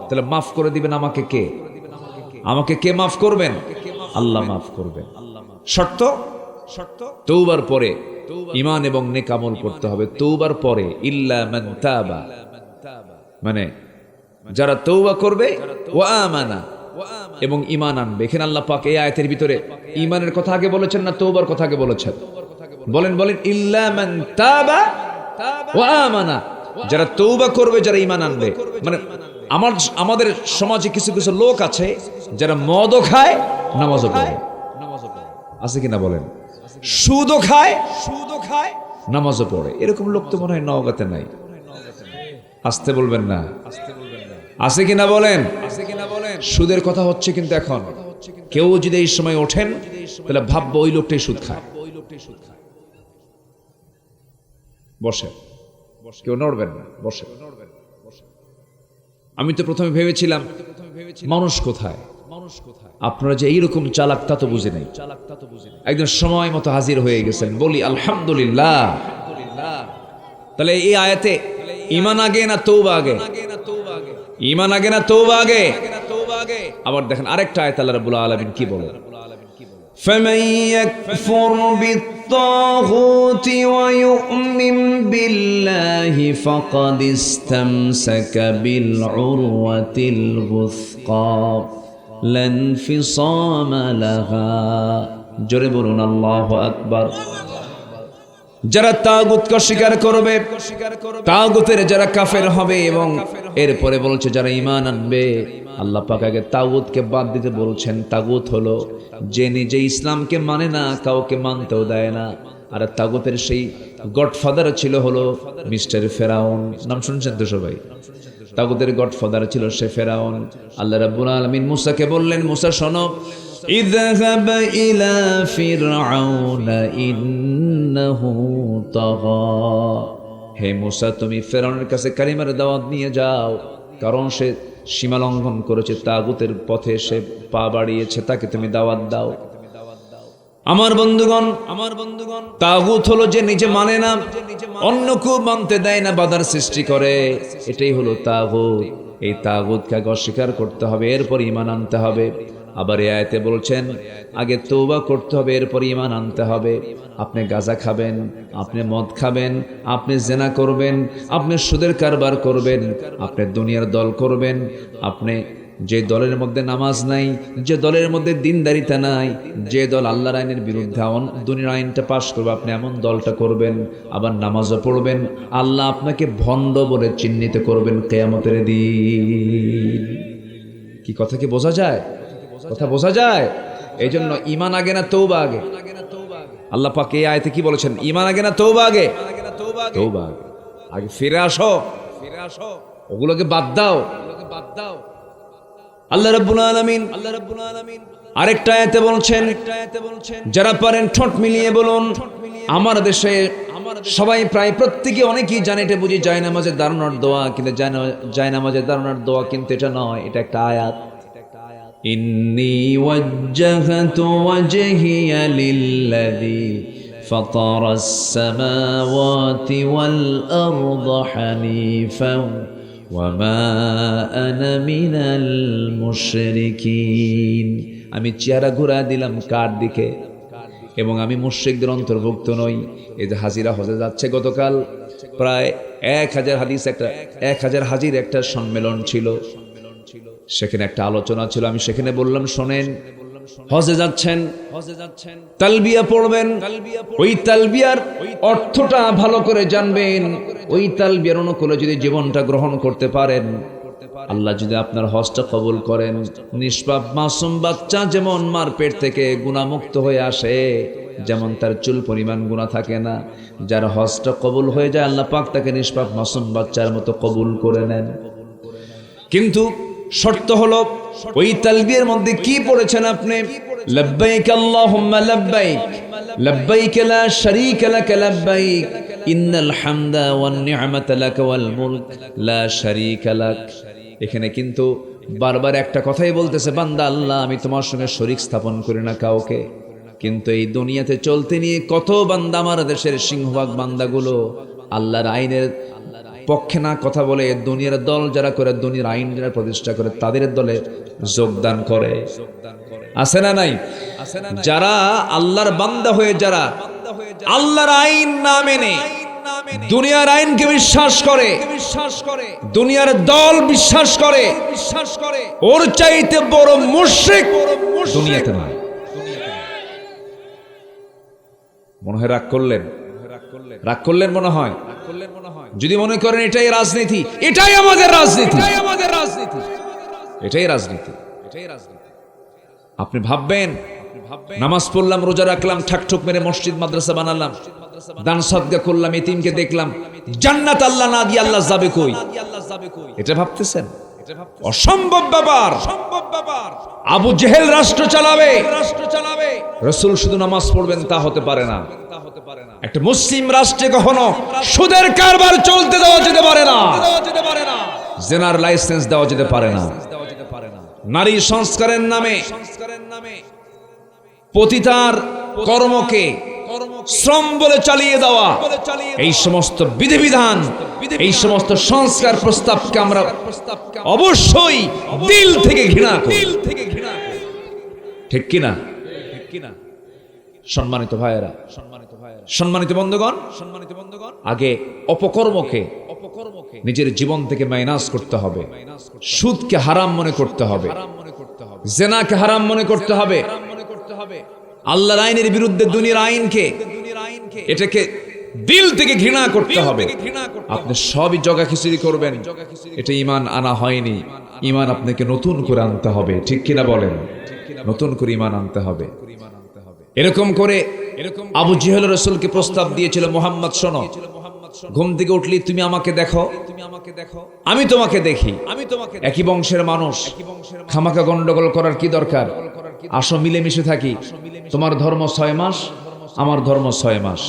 তাহলে মাফ করে দিবেন আমাকে কে? আমাকে কে মাফ করবেন? আল্লাহ মাফ করবেন। শর্ত তওবার পরে ঈমান এবং নেক আমল করতে হবে। তওবার পরে ইল্লা মান তাবা, মানে যারা তওবা করবে ওয়া আমানা এবং ঈমান আনবে। এখানে আল্লাহ পাক এই আয়াতের ভিতরে ঈমানের কথা আগে বলেছেন না তওবার কথা আগে বলেছেন? বলেন ইল্লা মান তাবা ওয়া আমানা, যারা তওবা করবে, যারা ঈমান আনবে। মানে আমাদের সমাজে কিছু কিছু লোক আছে যারা মদও খায় নামাজও পড়ে, আছে কিনা বলেন? সুদও খায় নামাজও পড়ে। এরকম লোক তো মনে হয় নওগাঁতে নাই। আসতে বলবেন না, আছে কিনা বলেন? সুদের কথা হচ্ছে কিন্তু এখন কেউ যদি এই সময় ওঠেন তাহলে ভাববো ওই লোকটাই সুদ খায়। বসে, কেউ নড়বেন না, বসে। আমি তো প্রথমে ভেবেছিলাম মানুষ কোথায়, আপনারা যে এইরকম চালাক তা তো বুঝে নাই। একদম সময় মতো হাজির হয়ে গেছেন, বলি আলহামদুলিল্লাহ। তাহলে এই আয়াতে ঈমান আগে না তওবা আগে? ঈমান আগে না তওবা আগে? আবার দেখেন আরেকটা আয়াত আল্লাহ রাব্বুল আলামিন কি বলেন, فمن يكفر بالطاغوت ويؤمن بالله فقد استمسك بالعروة الوثقى لا انفصام لها জোরে বলুন আল্লাহু আকবার। যারা তাগুতকে স্বীকার করবে, তাগুতের যারা কাফের হবে, এবং এরপরে বলছে যারা ঈমান আনবে। আল্লাহ পাক আগে তাগুতকে বাদ দিতে বলছেন। তাগুত হলো যে নিজে ইসলামকে মানে না, কাউকে মানতেও দেয় না। আর তাগুতের সেই গডফাদার ছিল হলো মিস্টার ফেরাউন। নাম শুনছেন তো সবাই? তাগুতের গডফাদার ছিল সে ফেরাউন। আল্লাহ রাব্বুল আলামিন মুসাকে বললেন, মুসা শোনো, اذهب إلى فرعون إنه طغى হে মুসা, তুমি ফেরাউনের কাছে কালিমার দাওয়াত নিয়ে যাও, কারণ সে সীমা লঙ্ঘন করেছে, তাগুতের পথে সে পা বাড়িয়েছে, তাকে তুমি দাওয়াত দাও। আমার বন্ধুগণ, তাগুত হলো যে নিজে মানে না, অন্যকেও মানতে দেয় না, বাধার সৃষ্টি করে, এটাই হলো তাগুত। এই তাগুতকে আগে অস্বীকার করতে হবে, এরপর ঈমান আনতে হবে। আবার এই আয়াতে বলছেন আগে তওবা করতে হবে, এরপর ঈমান আনতে হবে। আপনি গাঁজা খাবেন, আপনি মদ খাবেন, আপনি জেনা করবেন, আপনি সুদের কারবার করবেন, আপনি দুনিয়ার দল করবেন, আপনি যে দলের মধ্যে নামাজ নাই, যে দলের মধ্যে দিনদারিতা নাই, যে দল আল্লাহর আইনের বিরুদ্ধে দুনিয়ার আইনটা পাশ করবে, আপনি এমন দলটা করবেন, আবার নামাজও পড়বেন, আল্লাহ আপনাকে ভণ্ড বলে চিহ্নিত করবেন কিয়ামতের দিন। কি কথা কি বোঝা যায়? কথা বোঝা যায়? এই জন্য ঈমান আগে না তওবা আগে? আল্লাহ পাক এই আয়াতে কি বলেছেন? ঈমান আগে না তওবা আগে? তওবা আগে। আগে ফিরে আসো, ওগুলোকে বাদ দাও। আল্লাহ রাব্বুল আলামিন আরেকটা আয়াতে বলছেন, যারা পারেন ঠোঁট মিলিয়ে বলুন, আমার দেশে সবাই প্রায় প্রত্যেকে অনেকেই জানে, এটা বুঝি জায়নামাজের দাঁড়ানোর দোয়া, কিন্তু জায়নামাজের দাঁড়ানোর দোয়া কিন্তু এটা নয়, এটা একটা আয়াত। إني وجهت وجهي للذي فطر السماوات والأرض حنيفا وما أنا من المشركين আমি চেহারা ঘুরা দিলাম কার দিকে, এবং আমি মুশরিকদের অন্তর্ভুক্ত নই। এই যে হাজিরা হজে যাচ্ছে, গতকাল প্রায় 1000 হাজির একটা সম্মেলন ছিল, সেখানে একটা আলোচনা ছিল। আমি সেখানে বললাম, শোনেন, হজে যাচ্ছেন, তালবিয়া পড়বেন, ওই তালবিয়ার অর্থটা ভালো করে জানবেন, ওই তালবিয়ার অনুকূলে যদি জীবনটা গ্রহণ করতে পারেন, আল্লাহ যদি আপনার হজটা কবুল করেন, নিষ্পাপ মাসুম বাচ্চা যেমন মার পেট থেকে গুনাহমুক্ত হয়ে আসে, যেমন তার চুল পরিমাণ গুনাহ থাকে না, যার হজটা কবুল হয়ে যায় আল্লাহ পাক তাকে নিষ্পাপ মাসুম বাচ্চার মতো কবুল করে নেন। কিন্তু শর্ত হলো, ওই তালবিয়ার মধ্যে কি পড়েছেন আপনি? লব্বাইক আল্লাহুম্মা লব্বাইক, লব্বাইক লা শারীকা লাক লব্বাইক, ইন্নাল হামদা ওয়ান নি'মাতা লাক ওয়াল মুলক লা শারীকা লাক। এখানে কিন্তু বারবার একটা কথাই বলতেছে, বান্দা আল্লাহ, আমি তোমার সঙ্গে শরীক স্থাপন করি না কাউকে। কিন্তু এই দুনিয়াতে চলতে নিয়ে কত বান্দা, আমার দেশের সিংহভাগ বান্দাগুলো আল্লাহর আইনের পক্ষে না কথা বলে, দুনিয়ার দল যারা করে, দুনিয়ার আইন যারা প্রতিষ্ঠা করে, তাদের দলে যোগদান করে। আছে না নাই? যারা আল্লাহর বান্দা হয়ে, যারা আল্লাহর আইন না মেনে দুনিয়ার আইনকে বিশ্বাস করে, দুনিয়ার দল বিশ্বাস করে, ওর চাইতে বড় মুশরিক দুনিয়াতে নাই। মনে হয় রাগ করলেন? রাগ করলেন মনে হয়? যদি মনে করেন এটাই রাজনীতি, এটাই আমাদের রাজনীতি, এটাই রাজনীতি। আপনি ভাববেন, নামাজ পড়লাম, রোজা রাখলাম, ঠাকঠুক মেরে মসজিদ মাদ্রাসা বানালাম, দান সদকা করলাম, এতিমকে দেখলাম, জান্নাত আল্লাহ না দিয়ে আল্লাহ যাবে কই? এটা ভাবতেছেন? অসম্ভব ব্যাপার। আবু জেহেল রাষ্ট্র চালাবে, রাসূল শুধু নামাজ পড়বেন তা হতে পারে না। একটা মুসলিম রাষ্ট্রে কখনো সুদের কারবার চলতে দেওয়া যেতে পারে না, জেনার লাইসেন্স দেওয়া যেতে পারে না। নারী সংস্কারের নামে পতিতার কর্মকে শ্রম বলে চালিয়ে দেওয়া, এই সমস্ত বিধিবিধান, এই সমস্ত সংস্কার প্রস্তাবকে আমরা অবশ্যই দিল থেকে ঘৃণা করি। ঠিক কিনা? সম্মানিত ভাইয়েরা, সম্মানিত বন্ধুগণ, আগে অপকর্মকে নিজের জীবন থেকে মাইনাস করতে হবে। সুদকে হারাম মনে করতে হবে, জেনাকে হারাম মনে করতে হবে, আল্লাহর আইনের বিরুদ্ধে দুনিয়ার আইনকে, এটাকে দিল থেকে ঘৃণা করতে হবে। আপনি সবই জগা খিচুড়ি করবেন, এটা ঈমান আনা হয়নি। ঈমান আপনাকে নতুন করে আনতে হবে। ঠিক কিনা বলেন? নতুন করে ঈমান আনতে হবে। এরকম করে আবু জেহেল রাসূলকে প্রস্তাব দিয়েছিল, মুহাম্মদ শোনো, ঘুম থেকে উঠলি তুমি আমাকে দেখো, আমি তোমাকে দেখি, একই বংশের মানুষ, খামাকা গন্ডগোল করার কি দরকার? আসো মিলেমিশে থাকি। তোমার ধর্ম 6 মাস, আমার ধর্ম 6 মাস।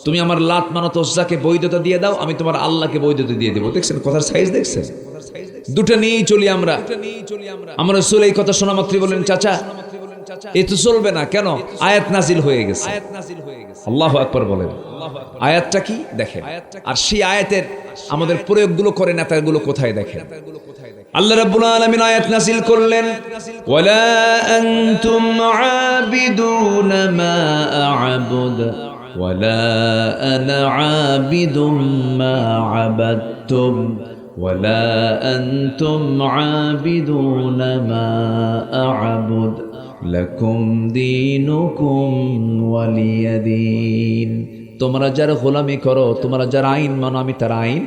তুমি আমার লাত মানত ওজ্জাকে বৈধতা দিয়ে দাও, আমি তোমার আল্লাহকে বৈধতা দিয়ে দেবো। দেখছেন কথার সাইজ? দেখছেন? দুটো নিয়েই চলি আমরা। আমার রাসূল এই কথা শোনা মাত্রই বলেন, চাচা এ তো চলবে না। কেন? আয়াত নাজিল হয়ে গেছে। আল্লাহু আকবার বলেন। আয়াতটা কি দেখেন, আর সেই আয়াতের আমাদের প্রয়োগগুলো করে নেতাগুলো কোথায় দেখেন। আল্লাহ রাব্বুল আলামিন আয়াত নাজিল করলেন, ওয়ালা আনতুম আবিদুনা মা আ'বুদ ওয়ালা আনা আবিদুম মা আবাদতুম ওয়ালা আনতুম আবিদুনা মা আ'বুদ লাকুম দীনুকুম ওয়ালিয়াদিন। তোমরা যারা গোলামি করো, তোমরা যারা আইন মানো, আমি তার আইন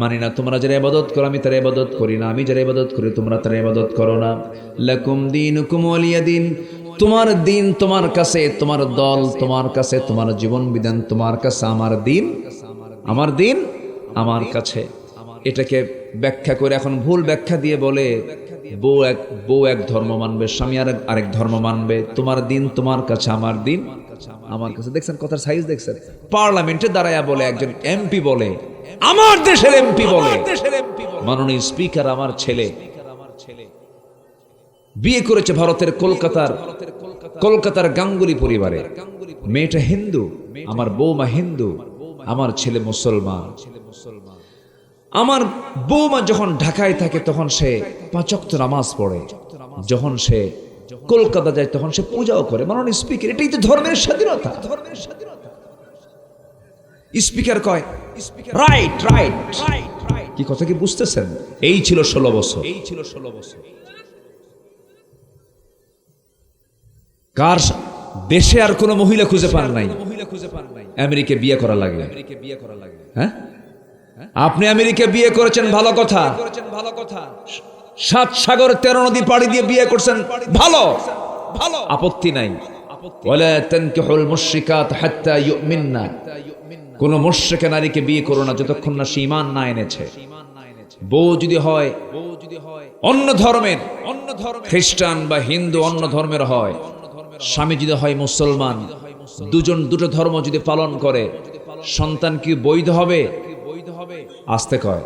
মানি না। তোমরা যারা ইবাদত করো, আমি তার ইবাদত করি না। আমি যারা ইবাদত করি, তোমরা তার ইবাদত করো না। লাকুম দীনুকুম ওয়ালিয়াদিন। তোমার দিন তোমার কাছে, তোমার দল তোমার কাছে, তোমার জীবন বিধান তোমার কাছে, আমার দিন আমার দিন আমার কাছে। এটাকে ব্যাখ্যা করে এখন ভুল ব্যাখ্যা দিয়ে বলে বউ এক ধর্ম মানবে, স্বামী আরেক ধর্ম মানবে। তোমার দিন তোমার কাছে, আমার দিন আমার কাছে। দেখছেন কথার সাইজ? দেখছেন? পার্লামেন্টে দাঁড়ায়া বলে একজন এমপি, বলে আমার দেশের এমপি, বলে মাননীয় স্পিকার আমার ছেলে বিয়ে করেছে ভারতের কলকাতার গাঙ্গুলি পরিবারে। মেয়েটা হিন্দু, আমার বৌমা হিন্দু, আমার ছেলে মুসলমান। আমার বৌমা যখন ঢাকায় থাকে তখন সে 5 ওয়াক্ত নামাজ পড়ে, যখন সে কলকাতা যায় তখন সে পূজাও করে। মাননীয় স্পিকার, এটাই তো ধর্মের স্বাধীনতা। স্পিকার কয় রাইট রাইট। কি কথা কি বুঝতেছেন? এই ছিল 16 বছর। কার দেশে আর কোনো মহিলা খুঁজে পান নাই আমেরিকা বিয়ে করা লাগে? হ্যাঁ, আপনি আমেরিকা বিয়ে করেছেন, ভালো কথা। 7 সাগর 13 নদী পাড়ি দিয়ে বিয়ে করছেন, ভালো, আপত্তি নাই। ওয়ালা তানকিহুল মুশরিকাত হাত্তা ইউমিননা। কোন মুশরিকা নারীকে বিয়ে করো না যতক্ষণ না সে ঈমান না এনেছে। বউ যদি হয় অন্য ধর্মের, খ্রিস্টান বা হিন্দু, অন্য ধর্মের হয়, স্বামী যদি হয় মুসলমান, দুজন দুটো ধর্ম যদি পালন করে, সন্তান কি বৈধ হবে? আস্তে কয়,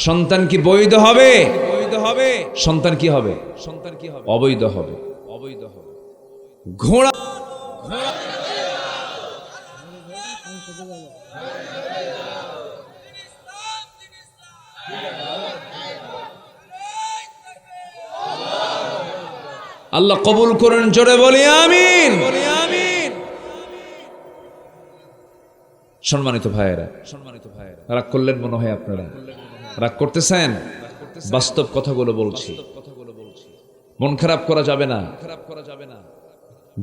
সন্তান কি বৈধ হবে? সন্তান কি হবে? অবৈধ হবে। ঘোড়া আল্লাহ কবুল করেন, জোরে বলি আমিন। সম্মানিত ভাইয়েরা, রাগ করলেন মনে হয় আপনারা? রাগ করতেছেন? বাস্তব কথাগুলো বলছি, মন খারাপ করা যাবে না।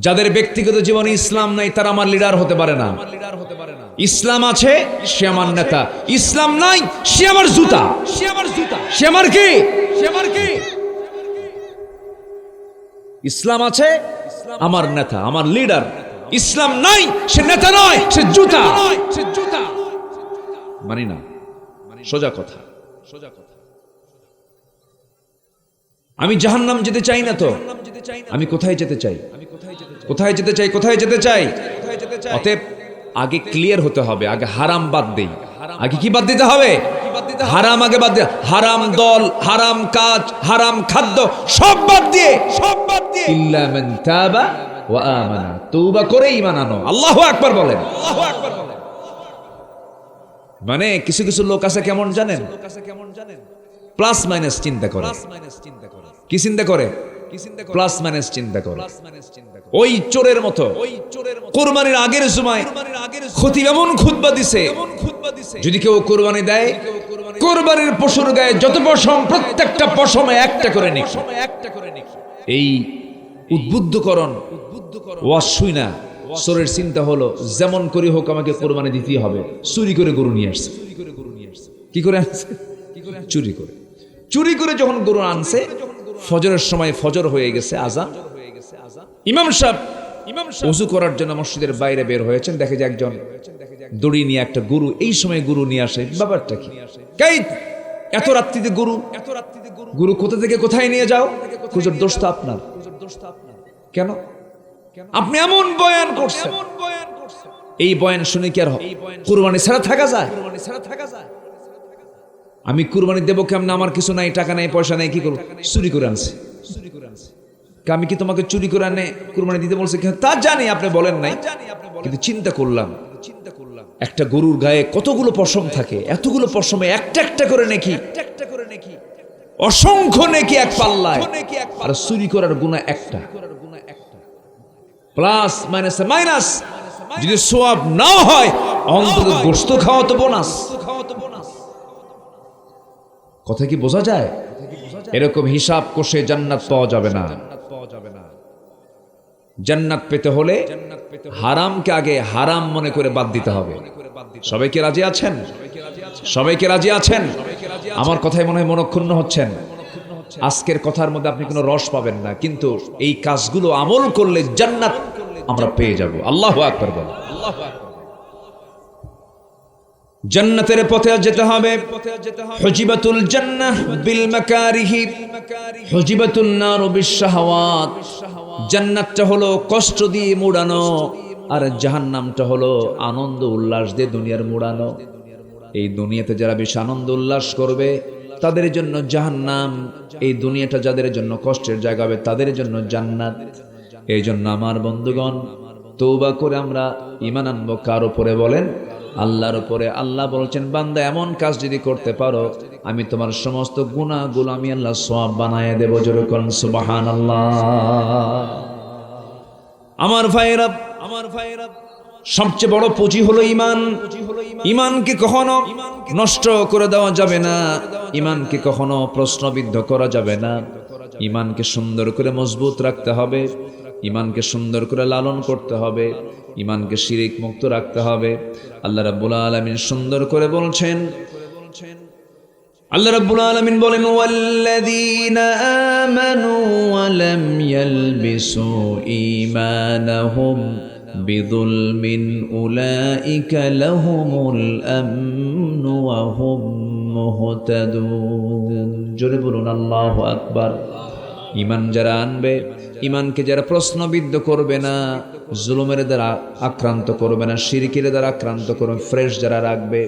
যাদের ব্যক্তিগত জীবনে ইসলাম নাই তারা আমার লিডার হতে পারে না। ইসলাম আছে সে আমার নেতা, ইসলাম নাই সে আমার জুতা, সে আমার কি? ইসলাম আছে আমার নেতা, আমার লিডার। ইসলাম নাই সে নেতা নয়, সে জুতা। মানি না, সোজা কথা। আমি জাহান্নাম যেতে চাই না তো আমি কোথায় যেতে চাই? কোথায় যেতে চাই, কোথায় যেতে চাই? অতএব আগে ক্লিয়ার হতে হবে, আগে হারাম বাদ দেই। আগে কি বাদ দিতে হবে? হারাম আগে বাদ দিয়ে, হারাম দল, হারাম কাজ, হারাম খাদ্য সব বাদ দিয়ে ইল্লা মান তাবা ওয়া আমানা, তওবা করে ঈমান আনো। আল্লাহু আকবার বলেন। মানে কিছু কিছু লোক আছে কেমন জানেন? প্লাস মাইনাস চিন্তা করে। কি চিন্তা করে? প্লাস মাইনাস চিন্তা করে। ওই চোরের মতো কোরবানির আগের সময় খতিব এমন খুতবা দিছে, যদি কেউ কোরবানি দেয়, কোরবানির পশুর গায়ে যত পশম, প্রত্যেকটা পশমে একটা করে নেকি। এই উদ্বুদ্ধকরণ ওয়াজ শুই না চোরের চিন্তা হলো যেমন করে হোক আমাকে কোরবানি দিতেই হবে। চুরি করে গরু নিয়ে আসছে। কি করে আনছে? চুরি করে যখন গরু আনছে, ফজরের সময় ফজর হয়ে গেছে, আজান। ইমাম সাহেব ওযু করার জন্য মসজিদের বাইরে বের হয়েছেন, দেখে যে একজন দড়ি নিয়ে একটা গরু, এই সময় গরু নিয়ে আসে। ব্যাপারটা কি? এত রাত্রিতে গরু কোথা থেকে কোথায় নিয়ে যাও? হুজুর দোষ তো আপনার। কেন? আপনি এমন বয়ান করছেন, এই বয়ান শুনে কি আর কুরবানি ছাড়া থাকা যায়? আমি কুরবানি দেবো কেমন? আমার কিছু নাই, টাকা নাই, পয়সা নাই, কি করব? চুরি করে আনছে। আমি কি তোমাকে চুরি করে আনে কুরবানি দিতে বলছি? তা জানি আপনি বলেন নাই, কিন্তু চিন্তা করলাম একটা গরুর গায়ে কতগুলো পশম থাকে, এতগুলো পশমে একটা একটা করে নেকি, অসংখ্য নেকি এক পাল্লায়, আর চুরি করার গুনাহ একটা। প্লাস মাইনাস মাইনাস, যদি সওয়াব নাও হয় অন্তত গোশত খাওয়া তো বোনাস। কথা কি বোঝা যায়? এরকম হিসাব কষে জান্নাত পাওয়া যাবে না। জান্নাত পেতে হলে হারামকে আগে হারাম মনে করে বাদ দিতে হবে। সবাইকে রাজি আছেন? সবাইকে রাজি আছেন? আমার কথায় মনে হয় মনক্ষুণ্ণ হচ্ছেন। আজকের কথার মধ্যে আপনি কোনো রস পাবেন না, কিন্তু এই কাজগুলো আমল করলে জান্নাত আমরা পেয়ে যাব। আল্লাহু আকবার বলেন। জান্নাতের পথে যেতে হবে। হুজিবাতুল জান্নাহ বিল মাকারিহি, হুজিবাতুন নার বিশ শাহাওয়াত। জান্নাতটা হলো কষ্ট দিয়ে মুড়ানো, আর জাহান্নামটা হলো আনন্দ উল্লাস দিয়ে দুনিয়ার মুড়ানো। এই দুনিয়াতে যারা বেশি আনন্দ উল্লাস করবে তাদের জন্য জাহান্নাম, এই দুনিয়াটা যাদের জন্য কষ্টের জায়গা হবে তাদের জন্য জান্নাত। এই জন্য আমার বন্ধুগণ, তওবা করে আমরা ঈমান আনবো কার উপরে বলেন? আল্লাহর উপরে। আল্লাহ বলছেন, বান্দা এমন কাজ যদি করতে পারো আমি তোমার সমস্ত গুনাহগুলো আমি আল্লাহ সওয়াব বানায় দেব। জোরে করুন সুবহানাল্লাহ। আমার ভাইরা, সবচেয়ে বড় পুঁজি হলো ঈমান। ঈমানকে কখনো নষ্ট করে দেওয়া যাবে না, ঈমানকে কখনো প্রশ্নবিদ্ধ করা যাবে না। ঈমানকে সুন্দর করে মজবুত রাখতে হবে, ঈমানকে সুন্দর করে লালন করতে হবে, ঈমানকে শিরিক মুক্ত রাখতে হবে। আল্লাহ রাব্বুল আলামিন সুন্দর করে বলছেন, আল্লাহ রাব্বুল আলামিন বলেন, ওয়াল্লাযীনা আমানু ওয়া লাম ইয়ালবিসু ঈমানাহুম বিযুলমিন উলাইকা লাহুমুল আমনু ওয়া হুম মুহতাদুন। জোরে বলুন আল্লাহু আকবার। ঈমান যারা আনবে, ঈমানকে যারা প্রশ্নবিদ্ধ করবে না, জুলুমের দ্বারা আক্রান্ত করবে না, শিরকের দ্বারা আক্রান্ত করবে, ফ্রেশ যারা রাখবে,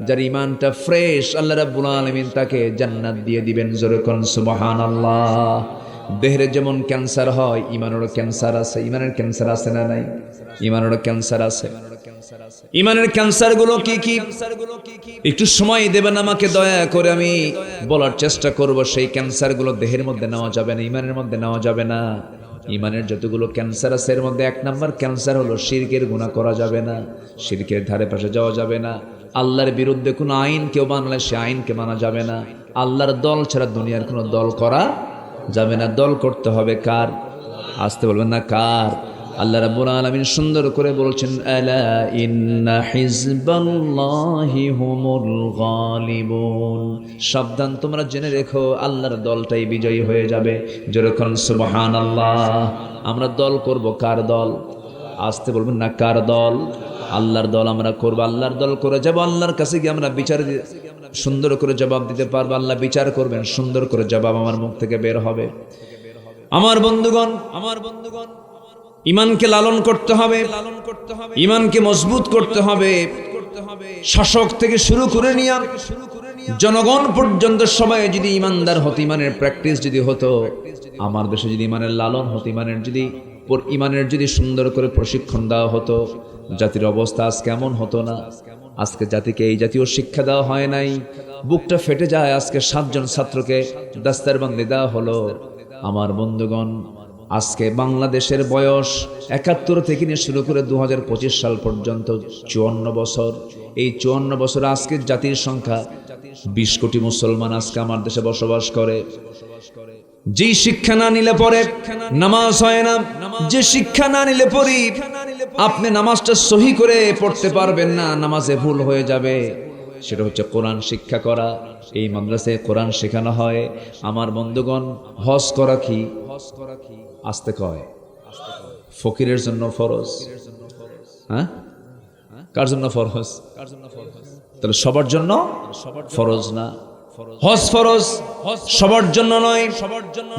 যার ঈমানটা ফ্রেশ, আল্লাহ রাব্বুল আলামিন তাকে জান্নাত দিয়ে দিবেন। জোরে করুন সুবহানাল্লাহ। দেহের যেমন ক্যান্সার হয়, ঈমানেরও ক্যান্সার আছে। ঈমানের ক্যান্সার আছে না নাই? ঈমানেরও ক্যান্সার আছে। ঈমানের ক্যান্সারগুলো কি কি? একটু সময় দেবেন আমাকে দয়া করে, আমি বলার চেষ্টা করব। সেই ক্যান্সারগুলো দেহের মধ্যে নেওয়া যাবে না, ঈমানের মধ্যে নেওয়া যাবে না। ঈমানের যতগুলো ক্যান্সার আছে এর মধ্যে এক নাম্বার ক্যান্সার হলো শিরকের গুনাহ করা যাবে না, শিরকের ধারে পাশে যাওয়া যাবে না। আল্লাহর বিরুদ্ধে কোনো আইন কেউ মানলে সে আইনকে মানা যাবে না। আল্লাহর দল ছাড়া দুনিয়ার কোনো দল করা যাবে না। দল করতে হবে কার? আসতে বলবেন না, কার? আল্লাহ রাব্বুল আলামিন সুন্দর করে বলছেন, আলা ইন্না হিজবাল্লাহি হুমুল গালিবুন। সাবধান, তোমরা জেনে রেখো আল্লাহর দলটাই বিজয়ী হয়ে যাবে। জোরে করুন সুবহানাল্লাহ। আমরা দল করব কার দল? আসতে বলবেন না, কার দল? আল্লাহর দল আমরা করব। আল্লাহর দল করে যাব, আল্লাহর কাছে গিয়ে আমরা বিচার সুন্দর করে জবাব দিতে পারবো। আল্লাহ বিচার করবেন, সুন্দর করে জবাব আমার মুখ থেকে বের হবে। আমার বন্ধুগণ, ইমানকে লালন করতে হবে, ইমানকে মজবুত করতে হবে। শাসক থেকে শুরু করে নিয়ে জনগণ পর্যন্ত সবাই যদি ইমানদার হতো, ইমানের প্র্যাকটিস যদি হতো, আমার দেশে যদি ইমানের লালন হতো, ইমানের যদি সুন্দর করে প্রশিক্ষণ দেওয়া হতো, জাতির অবস্থা আজ কেমন হতো না। আজকে জাতিকে এই জাতীয় শিক্ষা দেওয়া হয় নাই, বুকটা ফেটে যায়। আজকে 7 জন ছাত্রকে দাস্তারবন্দি দেওয়া হলো। আমার বন্ধুগণ, আজকে বাংলাদেশের বয়স 71 থেকে নিয়ে শুরু করে 2025 সাল পর্যন্ত 54 বছর। এই 54 বছর আজকে জাতির সংখ্যা 20 কোটি মুসলমান আজকে আমার দেশে বসবাস করে। যে শিক্ষা না নিলে পরে নামাজ হয় না, যে শিক্ষা না নিলে পরে আপনি নামাজটা সহি করে পড়তে পারবেন না, নামাজে ভুল হয়ে যাবে। সেটা হচ্ছে কোরআন শিক্ষা করা। এই মাদ্রাসায় কোরআন শেখানো হয়। আমার বন্ধুগণ, হজ করা কি? আসতে কয় ফকিরের জন্য ফরজ। হ্যাঁ, কার জন্য ফরজ? তাহলে সবার জন্য ফরজ না। হজ ফরজ সবার জন্য নয়,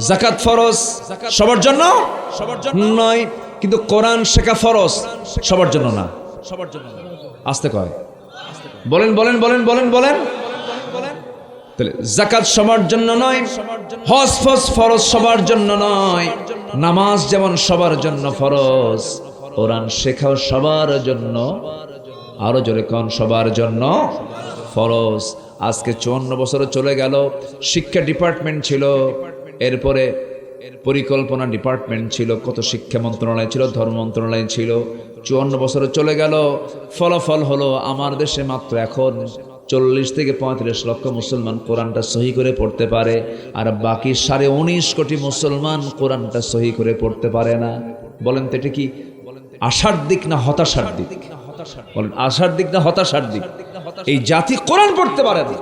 যাকাত ফরজ সবার জন্য নয়, কিন্তু কোরআন শেখা ফরজ সবার জন্য না। আসতে কয় বলেন বলেন বলেন বলেন বলেন। তাহলে যাকাত সবার জন্য নয়, হজ ফরজ সবার জন্য নয়, নামাজ যেমন সবার জন্য ফরজ, কোরআন শেখাও সবার জন্য, আরো জোরে কোন সবার জন্য ফরজ। আজকে 54 বছর চলে গেল, শিক্ষা ডিপার্টমেন্ট ছিল, এরপরে পরিকল্পনা ডিপার্টমেন্ট ছিল, কত শিক্ষা মন্ত্রণালয় ছিল, ধর্ম মন্ত্রণালয় ছিল। 54 বছর চলে গেল, ফলাফল হলো আমার দেশে মাত্র এখন 40 থেকে 35 লক্ষ মুসলমান কোরআনটা সহি করে পড়তে পারে, আর বাকি 19.5 কোটি মুসলমান কোরআনটা সহি করে পড়তে পারে না। বলেন তো এটা কি আশার দিক না হতাশার দিক? বলেন আশার দিক না হতাশার দিক? এই জাতি কোরআন পড়তে পারে না।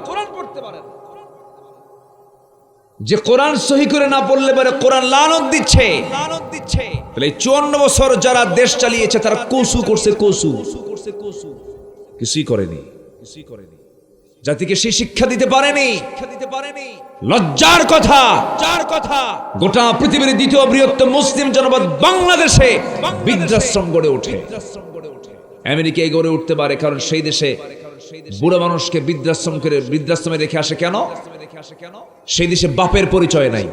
যে কোরআন সহি করে না পড়লে পারে কোরআন লানত দিচ্ছে। তাহলে 54 বছর যারা দেশ চালিয়েছে তারা কসু করছে, কসু কিছুই করেনি, জাতিকে সেই শিক্ষা দিতে পারেনি। লজ্জার কথা, গোটা পৃথিবীর দ্বিতীয় বৃহত্তম মুসলিম জনপদ বাংলাদেশে বৃদ্ধাশ্রম গড়ে ওঠে। আমেরিকায় গড়ে উঠতে পারে, কারণ সেই দেশে বুড়ো মানুষকে বৃদ্ধাশ্রমে রেখে আসে। কেন? সেই দেশে বাপের পরিচয় নাই।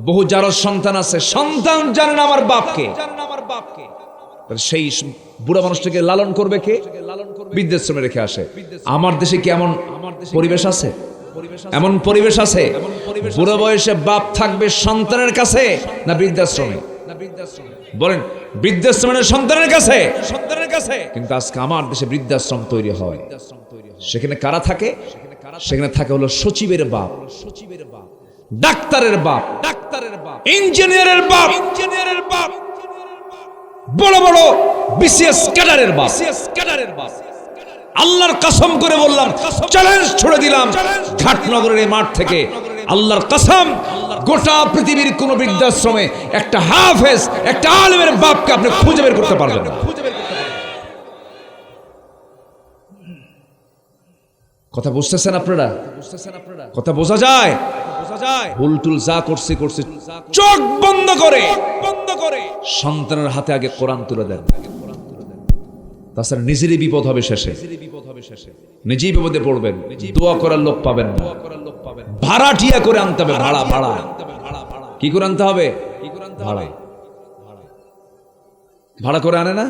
বহু যার সন্তান আছে, সন্তান জানেন আমার বাপকে, সেই বুড়া মানুষটাকে লালন করবে কে? বৃদ্ধাশ্রমে রেখে আসে। আমার দেশে কি এমন পরিবেশ আছে? এমন পরিবেশ আছে? বুড়ো বয়সে বাপ থাকবে সন্তানের কাছে না বৃদ্ধাশ্রমে? বলেন বৃদ্ধাশ্রমের সন্তানের কাছে। কিন্তু আজকে আমার দেশে বৃদ্ধাশ্রম তৈরি হয়, সেখানে কারা থাকে? সেখানে থাকে হলো সচিবের বাপ, ডাক্তারের বাপ, ইঞ্জিনিয়ারের বাপ, বড় বড় বিসিএস ক্যাডারের বাপ। আল্লাহর কসম করে বললাম, চ্যালেঞ্জ ছুড়ে দিলাম ঘাটনগরের এই মাঠ থেকে, আল্লাহর কসম, গোটা পৃথিবীর কোন বৃদ্ধাশ্রমে একটা হাফেজ, একটা আলেমের বাপকে আপনি খুঁজে বের করতে পারবেন না। কথা বুঝতেছেন আপনারা? কথা বোঝা যায়? ভুলটুল যা করছে চোখ বন্ধ করে সন্তানের হাতে আগে কোরআন তুলে দেন, তাছাড়া নিজেরই বিপদ হবে শেষে, নিজেই বিপদে পড়বেন, দোয়া করার লোক পাবেন না। ভাড়াটিয়া করে আনতে হবে, ভাড়া কি করে আনতে হবে? ভাড়া করে আনে না?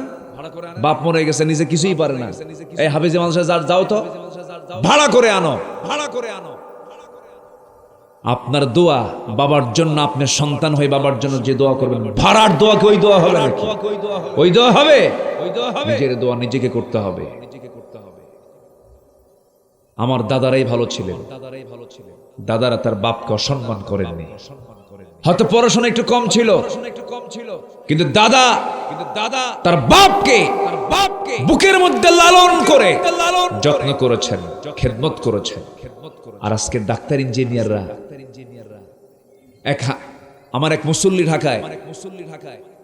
বাপ মরে গেছে, নিজে কিছুই পারে না, এই হাফেজে মাদ্রাসায় যাও তো, ভাড়া করে আনো। আপনার দোয়া বাবার জন্য, আপনার সন্তান হয়ে বাবার জন্য যে দোয়া করবেন, ভাড়ার দোয়া কি ওই দোয়া হবে নাকি? ওই দোয়া হবে? নিজের দোয়া নিজেকে করতে হবে। আমার দাদারাই ভালো ছিলেন, দাদারা তার বাপকে অসম্মান করেননি। হয়তো পড়াশোনা একটু কম ছিল, কিন্তু দাদা তার বাপকে বুকের মধ্যে লালন করে যত্ন করেছেন, খেদমত করেছেন। আর আজকে ডাক্তার ইঞ্জিনিয়াররা, আমার এক মুসল্লি ঢাকায়,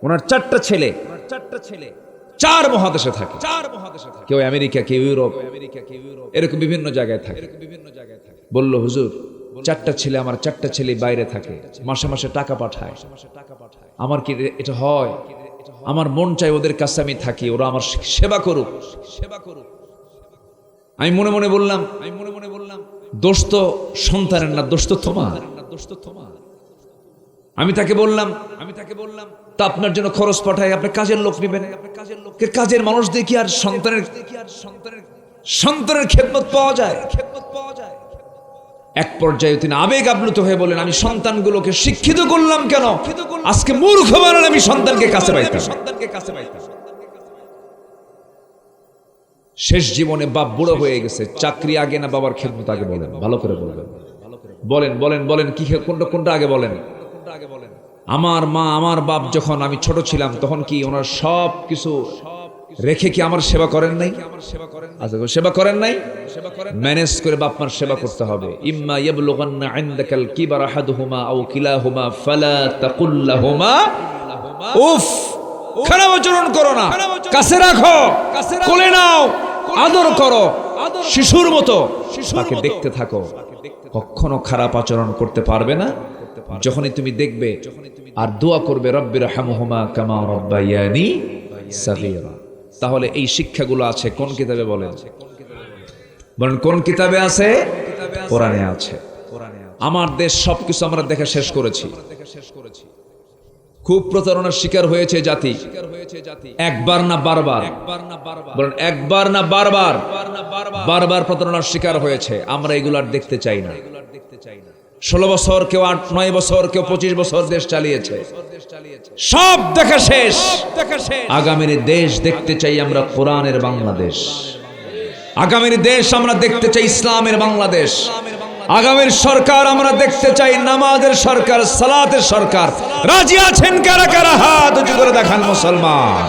ওনার 4টা ছেলে 4 মহাদেশে থাকে, কেউ আমেরিকা, কেউ ইউরোপ, এরকম বিভিন্ন জায়গায় থাকে। বলল, হুজুর চারটা ছেলে, আমার চারটা ছেলে বাইরে থাকে, মাসে মাসে টাকা পাঠায়, আমার কি এটা হয়? আমার মন চাই ওদের কাছে আমি থাকি, ওরা আমার সেবা করুক। আমি মনে মনে বললাম দোষ তো সন্তানের না, দোষ তো তোমার। আমি তাকে বললাম তা আপনার জন্য খরচ পাঠায়, আপনি কাজের লোক নেবেন, কাজের মানুষ দিয়ে কি আর সন্তানের খেদমত পাওয়া যায়? এক পর্যায়ে তিনি আবেগ আপ্লুত হয়ে বলেন, আমি সন্তানগুলোকে শিক্ষিত করলাম কেন? আজকে মূর্খ বানালে আমি সন্তানকে কাছে পাইতাম। শেষ জীবনে বাপ বুড়ো হয়ে গেছে, চাকরি আগে না বাবার খেদমত আগে? বলেন, ভালো করে বলবেন, বলেন কি কোনটা আগে বলেন? আমার মা আমার বাপ যখন আমি ছোট ছিলাম তখন কি ওনার সব কিছু রেখে কি আমার সেবা করেন নাই? আচ্ছা, সেবা করেন নাই? ম্যানেজ করে বাপ মার সেবা করতে হবে। ইম্মা ইয়াবলুগান্না ইনদাকাল কিবার আহাদুহুমা আও কিলাহুমা ফালা তাকুল লাহুমা উফ। খারাপ আচরণ করো না, কাছে রাখো, কোলে নাও, আদর করো, শিশুর মতো তাকে দেখতে থাকো। কখনো খারাপ আচরণ করতে পারবে না যখনই তুমি দেখবে, আর দোয়া করবে রব্বির হামহুমা কামা রাব্বায়ানি সাগীরা। তাহলে এই শিক্ষাগুলো আছে কোন কিতাবে? বলেন কোন কিতাবে আছে? কোরআনে আছে। আমার দেশ সবকিছু আমরা দেখে শেষ করেছি। খুব প্রতারণার শিকার হয়েছে জাতি, একবার না বারবার? বলেন একবার না বারবার? বারবার প্রতারণার শিকার হয়েছে। আমরা এগুলো আর দেখতে চাই না। 16 বছর, কেউ 8-9 বছর, কেউ 25 বছর দেশ চালিয়েছে, সব দেখা শেষ। আগামীর দেশ দেখতে চাই আমরা কোরআনের বাংলাদেশ। আগামীর দেশ আমরা দেখতে চাই ইসলামের বাংলাদেশ। আগামীর সরকার আমরা দেখতে চাই নামাজের সরকার, সালাতের সরকার। রাজি আছেন কারা কারা? হাত উঁচু করে দেখান মুসলমান।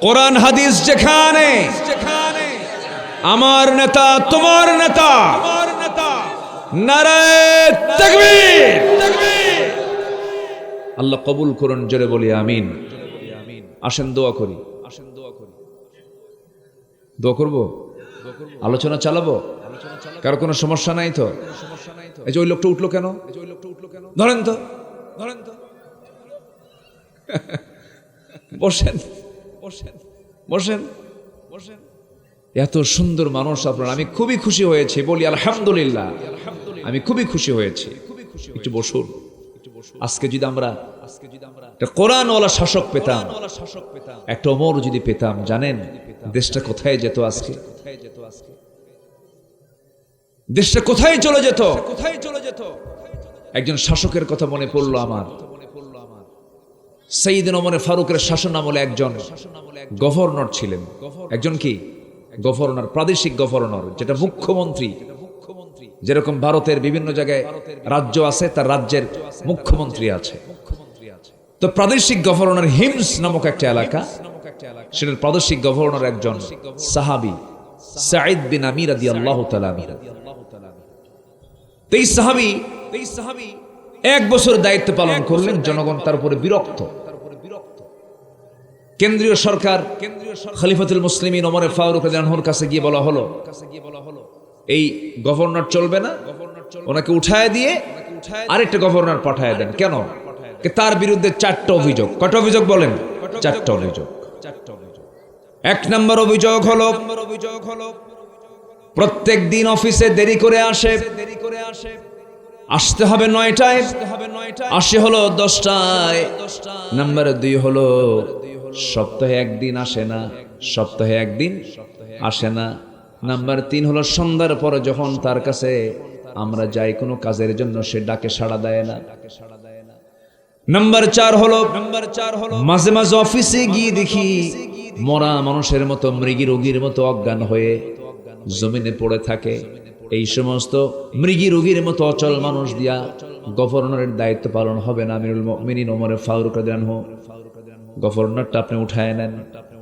কোরআন হাদিস যেখানে, আমার নেতা তোমার নেতা, নারায়ে তাকবীর। আল্লাহ কবুল করুন, জোরে বলি আমিন। আসেন দোয়া করি। দোয়া করব, আলোচনা চালাবো। কারো কোনো সমস্যা নাই তো? এই যে ওই লোকটা উঠলো কেন? ধরেন তো বসেন। এত সুন্দর মানুষ আপনারা, আমি খুবই খুশি হয়েছি। বলি আলহামদুলিল্লাহ, আমি খুবই খুশি হয়েছি। একটু বসুন। আজকে যদি আমরা একটা কোরআনওয়ালা শাসক পেতাম, একটা ওমর যদি পেতাম, জানেন দেশটা কোথায় যেত আজকে? দেশটা কোথায় চলে যেত? একজন শাসকের কথা মনে পড়লো আমার। সাইয়েদনা ওমর ফারুকের শাসন আমলে একজন গভর্নর ছিলেন। একজন কি গভর্নর? প্রাদেশিক গভর্নর, যেটা মুখ্যমন্ত্রী। যেরকম ভারতের বিভিন্ন জায়গায় রাজ্য আছে, তার রাজ্যের মুখ্যমন্ত্রী আছে। তো প্রাদেশিক গভর্নর হিমস নামক একটা এলাকা, সেটার প্রাদেশিক গভর্নর একজন সাহাবী, সাঈদ বিন আমির রাদিয়াল্লাহু তাআলা আনহু। এই সাহাবী 1 বছর দায়িত্ব পালন করলেন, জনগণ তার উপরে বিরক্ত। কেন্দ্রীয় সরকার খলিফাতুল মুসলিমিন ওমর ফারুক রাদিয়াল্লাহু আনহুর কাছে গিয়ে বলা হলো, এই গভর্নর চলবে না, ওনাকে উঠায় দিয়ে আরেকটা গভর্নর পাঠায় দেন। কেন? তার বিরুদ্ধে 4টা অভিযোগ। কয়টা অভিযোগ বলেন? 4টা অভিযোগ। 1 নম্বর অভিযোগ হলো প্রত্যেক দিন অফিসে দেরি করে আসে। আসতে হবে 9টায়, আসে হলো 10টায়। নাম্বার 2 হলো সপ্তাহে 1 দিন আসে না, সপ্তাহে 1 দিন আসে না। নাম্বার 3 হলো সন্ধ্যার পরে যখন তার কাছে আমরা যাই কোনো কাজের জন্য, সে ডাকে সাড়া দেয় না। নাম্বার 4 হলো মাঝে মাঝে অফিসে গিয়ে দেখি মরা মানুষের মতো, মৃগী রোগীর মতো অজ্ঞান হয়ে জমিনে পড়ে থাকে। এই সমস্ত মৃগী রোগীর মতো অচল মানুষ দিয়া গভর্নরের দায়িত্ব পালন হবে না। আমিরুল মুমিনিন ওমর ফারুক রাদিয়াল্লাহু আনহু, গভর্নরটা আপনি উঠায় নেন,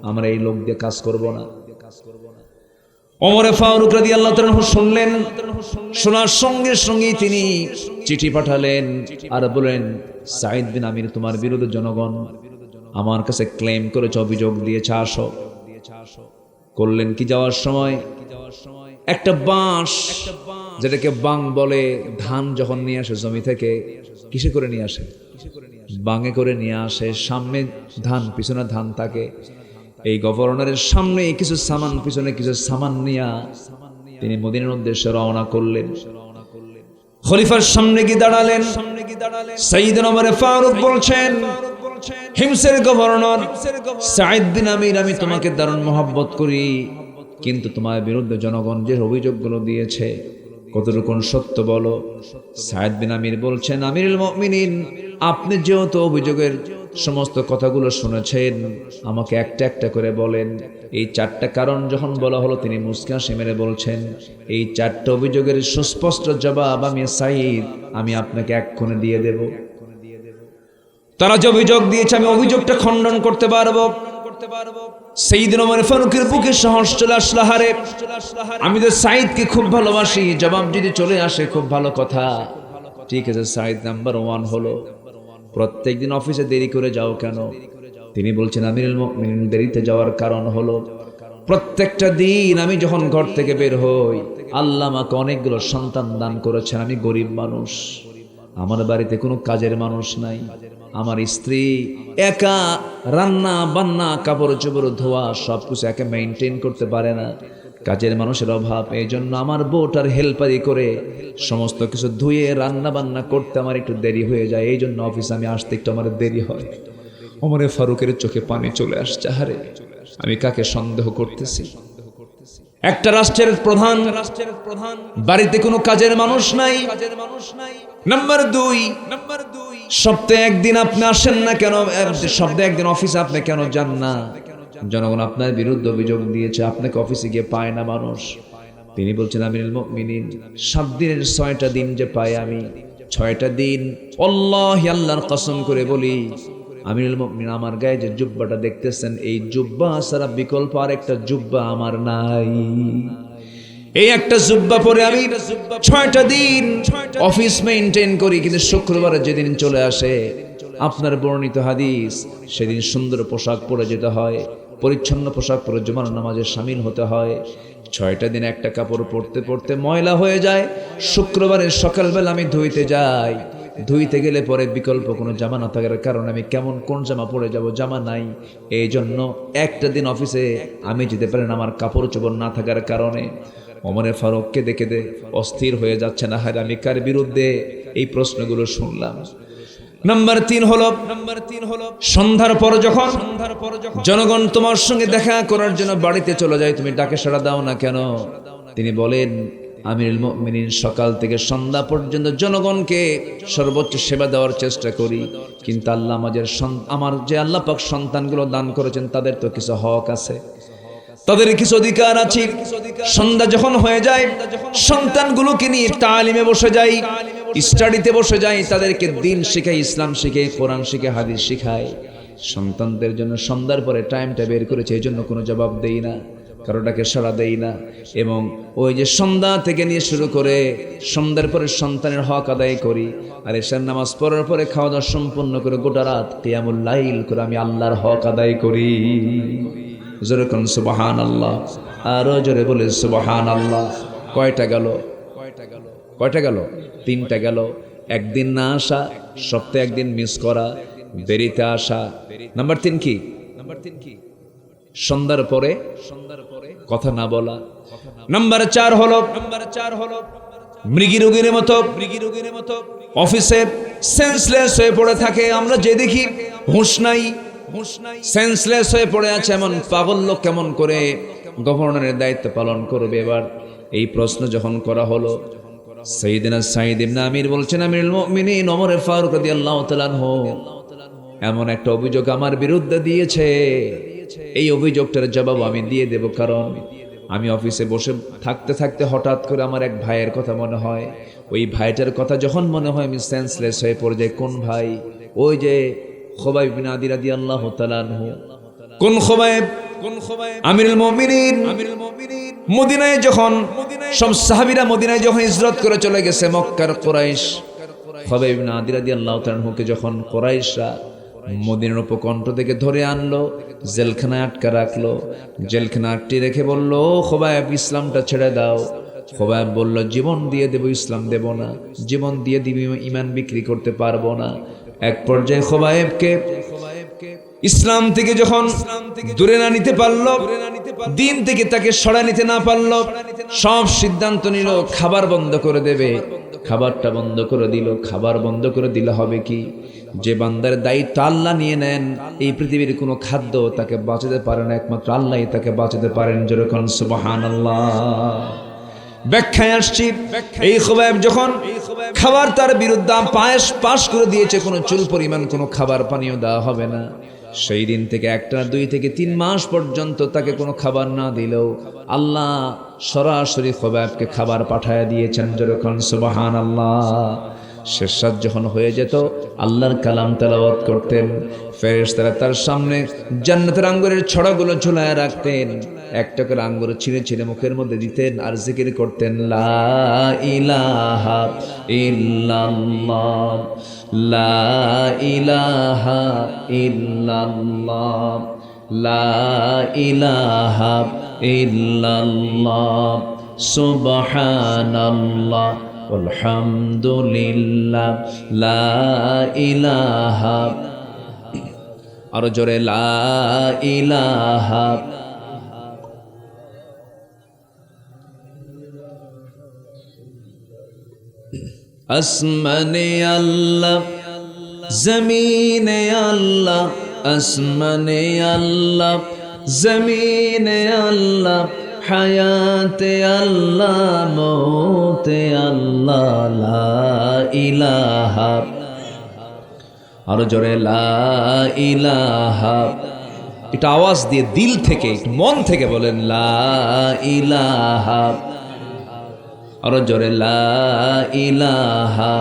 আমরা এই লোক দিয়ে কাজ করব না। ওমরে ফারুক রাদিয়াল্লাহু তাআলা শুনলেন, শোনার সঙ্গে সঙ্গেই তিনি চিঠি পাঠালেন আর বলেন, সাঈদ বিন আমির তোমার বিরুদ্ধে জনগণ আমার কাছে ক্লেম করেছে, অভিযোগ দিয়েছে, আসো। করলেন কি যাওয়ার সময় একটা বাঁশ, যেটাকে বাং বলে, ধান যখন নিয়ে আসে জমি থেকে, কিসে করে নিয়ে আসে? বাঙে করে নিয়ে আসে। সামনে ধান, পিছনে ধান থাকে। এই গভর্নরের সামনে কিছু সামান, পিছনে কিছু সামান নিয়ে তিনি মদিনার উদ্দেশ্যে রওনা করলেন। খলিফার সামনে গিয়ে দাঁড়ালেন। সাইয়েদনা ওমর ফারুক বলছেন, হিমসের গভর্নর সাঈদ বিন আমির, আমি তোমাকে দারুণ মহব্বত করি, কিন্তু তোমার বিরুদ্ধে জনগণ যে অভিযোগগুলো দিয়েছে কতটুকু সত্য বলো। সাঈদ বিন আমির বলছেন, আমিরুল মুমিনিন, আপনি যেহেতু অভিযোগের সমস্ত কথাগুলো শুনেছেন, আমাকে একটা একটা করে বলেন। এই 4টা কারণ যখন বলা হলো, তিনি মুস্কি হাসি মেরে বলছেন, এই 4টা অভিযোগের সুস্পষ্ট জবাব আমি সাঈদ, আমি আপনাকে এক্ষণে দিয়ে দেব। তারা যে অভিযোগ দিয়েছে আমি অভিযোগটা খণ্ডন করতে পারবো। সাইয়েদনা ওমর ফারুকের বুকে সাহস চলে আসলো, হারে আমি তো সাঈদকে খুব ভালোবাসি, জবাব যদি চলে আসে খুব ভালো কথা। ঠিক আছে, সাঈদ নাম্বার 1 হলো, প্রত্যেকদিন অফিসে দেরি করে যাও কেন? তিনি বলছেন, আমিরুল মুমিনিন, দেরিতে যাওয়ার কারণ হলো প্রত্যেকটা দিন আমি যখন ঘর থেকে বের হই, আল্লাহ আমাকে অনেকগুলো সন্তান দান করেছেন। আমি গরিব মানুষ, আমার বাড়িতে কোনো কাজের মানুষ নাই, আমার স্ত্রী একা রান্না বান্না কাপড় চোপড় ধোয়া সবকিছু একা মেইনটেইন করতে পারে না, কাজের মানুষের অভাব। এই জন্য আমার বউটার হেল্পারি করে সমস্ত কিছু ধুয়ে রান্না বান্না করতে আমার একটু দেরি হয়ে যায়, এই জন্য অফিসে আমি আসতে একটু আমার দেরি হয়। ওমর ফারুকের চোখে পানি চলে আসছে, হারে আমি কাকে সন্দেহ করতেছি? একটা রাষ্ট্রের প্রধান, বাড়িতে কোনো কাজের মানুষ নাই। নাম্বার 2, সপ্তাহে একদিন আপনি আসেন না কেন? সপ্তাহে একদিন অফিসে আপনি কেন যান না? জনগণ আপনার বিরুদ্ধে অভিযোগ দিয়েছে, আপনাকে অফিসে গিয়ে পায় না মানুষ। তিনি বলছেন, আমিরুল মুমিনিন, 7 দিনের 6টা দিন যে পাই আমি, 6টা দিন আল্লাহ, আল্লাহর কসম করে বলি, আমিরুল মুমিনিন, আমার গায়ে যে জুব্বাটা দেখতেছেন, এই জুব্বা ছাড়া বিকল্প আর একটা জুব্বা আমার নাই। এই একটা জুব্বা পরে আমি 6টা দিন অফিস মেইনটেইন করি, কিন্তু শুক্রবারে যেদিন চলে আসে আপনার বর্ণিত হাদিস, সেদিন সুন্দর পোশাক পরে যেতে হয়, পরিচ্ছন্ন পোশাক পরে জুমার নামাজে শামিল হতে হয়। 6টা দিন একটা কাপড় পরতে পরতে ময়লা হয়ে যায়। শুক্রবারের সকালবেলা আমি ধুইতে যাই, ধুইতে গেলে পরে বিকল্প কোনো জামা না থাকার কারণে আমি কেমন কোন জামা পরে যাব, জামা নাই। এই জন্য একটা দিন অফিসে আমি যেতে পারি না, আমার কাপড় চোপড় না থাকার কারণে। ওমর ফারুককে দেখে অস্থির হয়ে যাচ্ছে না, হায় আমি কার বিরুদ্ধে এই প্রশ্নগুলো শুনলাম। নাম্বার 3 হলো সন্ধ্যার পর যখন জনগণ তোমার সঙ্গে দেখা করার জন্য বাড়িতে চলে যায়, তুমি ডাকে সাড়া দাও না কেন? তিনি বলেন, আমিরুল মুমিনিন, সকাল থেকে সন্ধ্যা পর্যন্ত জনগণকে সর্বোচ্চ সেবা দেওয়ার চেষ্টা করি, কিন্তু আল্লাহ আমার যে আল্লাহ পাক সন্তানগুলো দান করেছেন, তাদের তো কিছু হক আছে, তাদের কিছু অধিকার আছে। সন্ধ্যা যখন হয়ে যায়, সন্তানগুলোকে নিয়ে তালিমে বসে যাই, স্টাডিতে বসে যাই, তাদেরকে দিন শিখাই, ইসলাম শিখে, কোরআন শিখে, হাদিস শিখাই। সন্তানদের জন্য সন্ধ্যার পরে টাইমটা বের করেছে, এই জন্য কোনো জবাব দেই না, কারোটাকে সাড়া দেই না। এবং ওই যে সন্ধ্যা থেকে নিয়ে শুরু করে সন্ধ্যার পরে সন্তানের হক আদায় করি, আর এশার নামাজ পড়ার পরে খাওয়া দাওয়া সম্পূর্ণ করে গোটা রাত কিয়ামুল লাইল করে আমি আল্লাহর হক আদায় করি। জোরে কোন সুবহানাল্লাহ, আরো জোরে বলে সুবহানাল্লাহ। কয়টা গেল? 3টা গেল। একদিন না আসা, সপ্তাহে একদিন মিস করা, দেরিতে আসা। নাম্বার 3 কি? সন্ধ্যার পরে কথা না বলা। নাম্বার 4 হলো মৃগী রোগীর মতো অফিসে সেন্সলেস হয়ে পড়ে থাকে। আমরা যে দেখি হুঁশ নাই, সেন্সলেস হয়ে পড়ে আছে, এমন পাগল লোক কেমন করে গভর্নরের দায়িত্ব পালন করবে? এবার এই প্রশ্ন যখন করা হলো, সাইয়েদনা সাঈদ ইবনে আমির বলছেন, আমিরুল মুমিনিন ওমর ফারুক রাদিয়াল্লাহু তাআলা আনহু এমন একটা অভিযোগ আমার বিরুদ্ধে দিয়েছে, এই অভিযোগটার জবাব আমি দিয়ে দেব। কারণ আমি অফিসে বসে থাকতে থাকতে হঠাৎ করে আমার এক ভাইয়ের কথা মনে হয়। ওই ভাইটার কথা যখন মনে হয় আমি সেন্সলেস হয়ে পড়ে যাই। কোন ভাই? ওই যে খুবাইব বিন আদি রাদিয়াল্লাহু তাআলা আনহু। কোন খুবাইব? আমিরুল মুমিনিন মদিনায় যখন সব সাহাবীরা মদিনায় যখন হিজরত করে চলে গেছে, মক্কার কুরাইশ খবাইব ইবনে আদি রাদিয়াল্লাহু তাআলা আনহুকে যখন কুরাইশরা মদিনার উপকণ্ঠ থেকে ধরে আনলো, জেলখানায় আটকা রাখলো, জেলখানা আটকে রেখে বলল, খবাইব ইসলামটা ছেড়ে দাও। খবাইব বলল, জীবন দিয়ে দেব, ইসলাম দেব না। জীবন দিয়ে দিবি, ঈমান বিক্রি করতে পারবো না। এক পর্যায়ে খবাইবকে ইসলাম থেকে যখন দূরে না নিতে পারলো, দিন থেকে তাকে সরা নিতে না পারলো, সব সিদ্ধান্ত নিল খাবার বন্ধ করে দেবে। খাবারটা বন্ধ করে দিল। খাবার বন্ধ করে দিলে হবে কি, যে বান্দার দায়িত্ব আল্লাহ নিয়ে নেন, এই পৃথিবীর কোনো খাদ্য তাকে বাঁচাতে পারে না, একমাত্র আল্লাহই তাকে বাঁচাতে পারেন। যেরকম সুবহানাল্লাহ। ব্যাখ্যায় আসছি, এই খবাইব যখন খাবার তার বিরুদ্ধে পাশ করে দিয়েছে, কোনো চুল পরিমাণ কোনো খাবার পানীয় দেওয়া হবে না, সেই দিন থেকে 2 থেকে 3 মাস পর্যন্ত তাকে কোনো খাবার না দিলেও আল্লাহ সরাসরি খবাইবকে খাবার পাঠায় দিয়েছেন। যেরকম সুবহানাল্লাহ। শেষ রাত যখন হয়ে যেত, আল্লাহর কালাম তেলাওয়াত করতেন, ফেরেশতারা তার সামনে জান্নাতের আঙ্গুরের ছড়াগুলো ঝুলায় রাখতেন, একটা করে আঙ্গুর ছিঁড়ে ছিঁড়ে মুখের মধ্যে দিতেন আর জিকির করতেন, লা ইলাহা ইল্লাল্লাহ, লা ইলাহা ইল্লাল্লাহ, লা ইলাহা ইল্লাল্লাহ, সুবহানাল্লাহ, আলহামদুলিল্লাহ, লা ইলাহা, আরো জোরে, লা ইলাহা, আসমানে আল্লাহ, জমিনে আল্লাহ, আসমানে আল্লাহ, জমিনে আল্লাহ, হায়াতে আল্লাহ, মৌতে আল্লাহ, লা ইলাহা, আরো জোরে, লা ইলাহা। এটা আওয়াজ দিয়ে দিল থেকে, একটু মন থেকে বলেন, লা ইলাহা, আরো জোরে, লা ইলাহা,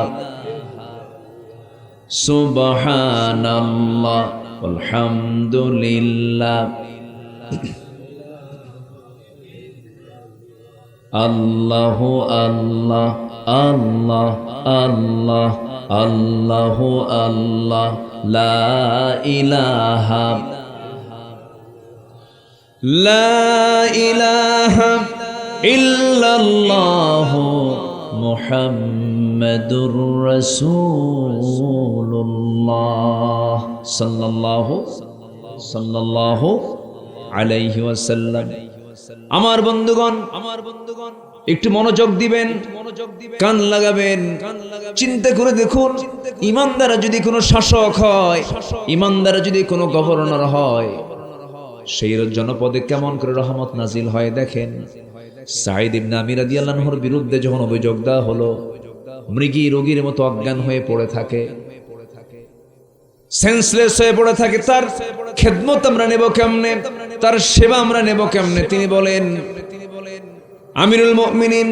সুবহানাল্লাহ, আলহামদুলিল্লাহ, আল্লাহু আল্লাহ, আল্লাহ আল্লাহ, আল্লাহু আল্লাহ, লা ইলাহা, লা ইলাহা ইল্লাল্লাহু মুহাম্মাদুর রাসূলুল্লাহ সাল্লাল্লাহু আলাইহি ওয়াসাল্লাম। আমার বন্ধুগণ, একটু মনোযোগ দিবেন, কান লাগাবেন, চিন্তা করে দেখুন, ইমানদারা যদি কোনো শাসক হয়, ইমানদারা যদি কোনো গভর্নর হয়, সেই জনপদে কেমন করে রহমত নাজিল হয় দেখেন। সাঈদ ইবনে আমির রাদিয়াল্লাহু আনহুর বিরুদ্ধে যখন অভিযোগ দেওয়া হলো, মৃগী রোগীর মতো অজ্ঞান হয়ে পড়ে থাকে, সেন্সলেস হয়ে পড়ে থাকে, তার খেদমত আমরা নেব কেমনে, তার সেবা আমরা নেব কেমনে? তিনি বলেন, আমিরুল মুমিনিন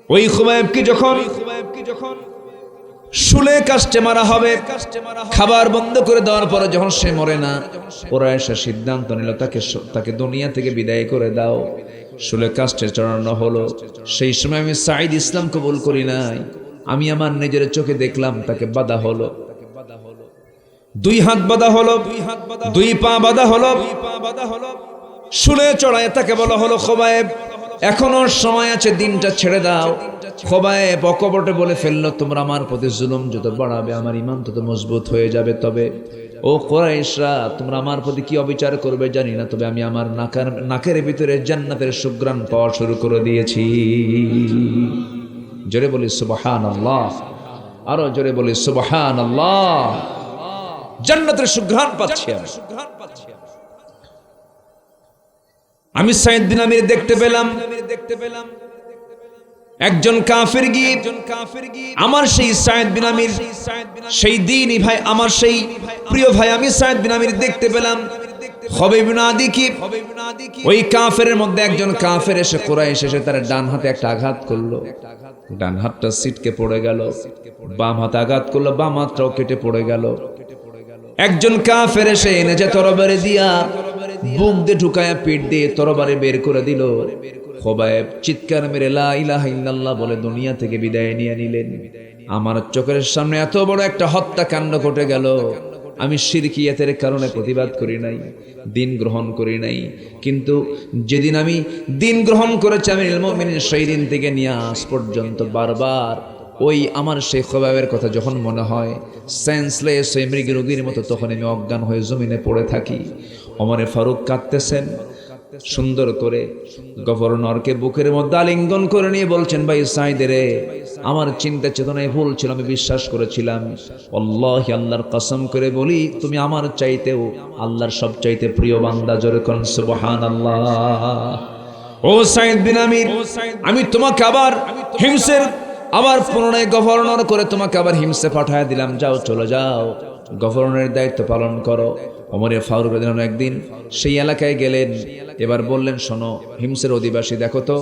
ওই খুবাইবকে যখন শুলে কাস্টে মারা হবে, খাবার বন্ধ করে দেওয়ার পরে যখন সে মরে না, ওরা এসে সিদ্ধান্ত নিল তাকে দুনিয়া থেকে বিদায় করে দাও। শুলে কাস্টে চড়ানো হলো। সেই সময় আমি সাঈদ ইসলাম কবুল করি নাই, আমি আমার নিজের চোখে দেখলাম তাকে বাধা হলো, 2 হাত বাধা হলো, 2 পা বাধা হলো, শুলে চড়ায় তাকে বলা হলো, খোবায়েব এখনো সময় আছে, দিনটা ছেড়ে দাও। খোবায়েব অকপটে বলে ফেললো, তোমরা আমার প্রতি জুলুম যত বাড়াবে আমার ঈমান তত মজবুত হয়ে যাবে। তবে ও কুরাইশরা, তোমরা আমার প্রতি কি অবিচার করবে জানি না, তবে আমি আমার নাকের ভিতরে জান্নাতের সুঘ্রাণ পাওয়া শুরু করে দিয়েছি। জোরে বলি সুবহানাল্লাহ, আরো জোরে বলি সুবহানাল্লাহ। জান্নাতের সুঘ্রাণ পাচ্ছি আমি। সাঈদ বিন আমির দেখতে পেলাম একজন কাফের গিয়ে আমার সেই সাঈদ বিন আমির, সেই দ্বীনি ভাই, আমার সেই প্রিয় ভাই, আমি সাঈদ বিন আমির দেখতে পেলাম খবাইব ইবনে আদি কি ওই কাফেরের মধ্যে একজন কাফের এসে কুরাইশ এসে তার ডান হাতে একটা আঘাত করলো, ডান হাতটা ছিটকে পড়ে গেল, বাম হাতে আঘাত করলো, বাম হাতটাও কেটে পড়ে গেল। একজন কাফের এসে এনেছে তরবারি দিয়া বুক দিয়ে ঢুকায়া পিঠ দিয়ে তরবারে বের করে দিল। খোবায়েব চিৎকার মেরে লা ইলাহা ইল্লাল্লাহ বলে দুনিয়া থেকে বিদায় নিয়ে নিলেন। আমার চোখের সামনে এত বড় একটা হত্যাকাণ্ড ঘটে গেল। আমি শিরকিয়াতের কারণে প্রতিবাদ করি নাই, দিন গ্রহণ করি নাই, কিন্তু যেদিন আমি দিন গ্রহণ করেছি আমিরুল মুমিনিন সেই দিন থেকে নিয়ে আজ পর্যন্ত বারবার ওই আমার সেই খোবায়েবের কথা যখন মনে হয় সেন্সলেস হয়ে মৃগ রোগীর মতো তখন আমি অজ্ঞান হয়ে জমিনে পড়ে থাকি। ওমরে ফারুক কাঁদতেছেন, সুন্দর করে গভর্নরকে বুকের মধ্যে আলিঙ্গন করে নিয়ে বলছেন, ভাই সাইদ রে, আমার চিন্তা চেতনায় ভুল ছিল, আমি বিশ্বাস করেছিলাম। আল্লাহি আল্লাহর কসম করে বলি তুমি আমার চাইতেও আল্লাহর সব চাইতে প্রিয় বান্দা। জোরে কোন সুবহানাল্লাহ। ও সাইদ বিন আমির, আমি তোমাকে আবার হিমসের আবার পুনরায় গভর্নর করে তোমাকে আবার হিমসে পাঠায় দিলাম, যাও চলে যাও, গভর্নরের দায়িত্ব পালন করো। ওমরে ফারুক রাদিয়াল্লাহু আনহু একদিন সেই এলাকায় গেলেন, এবার বললেন, শোনো হিমসের অধিবাসী, দেখো তো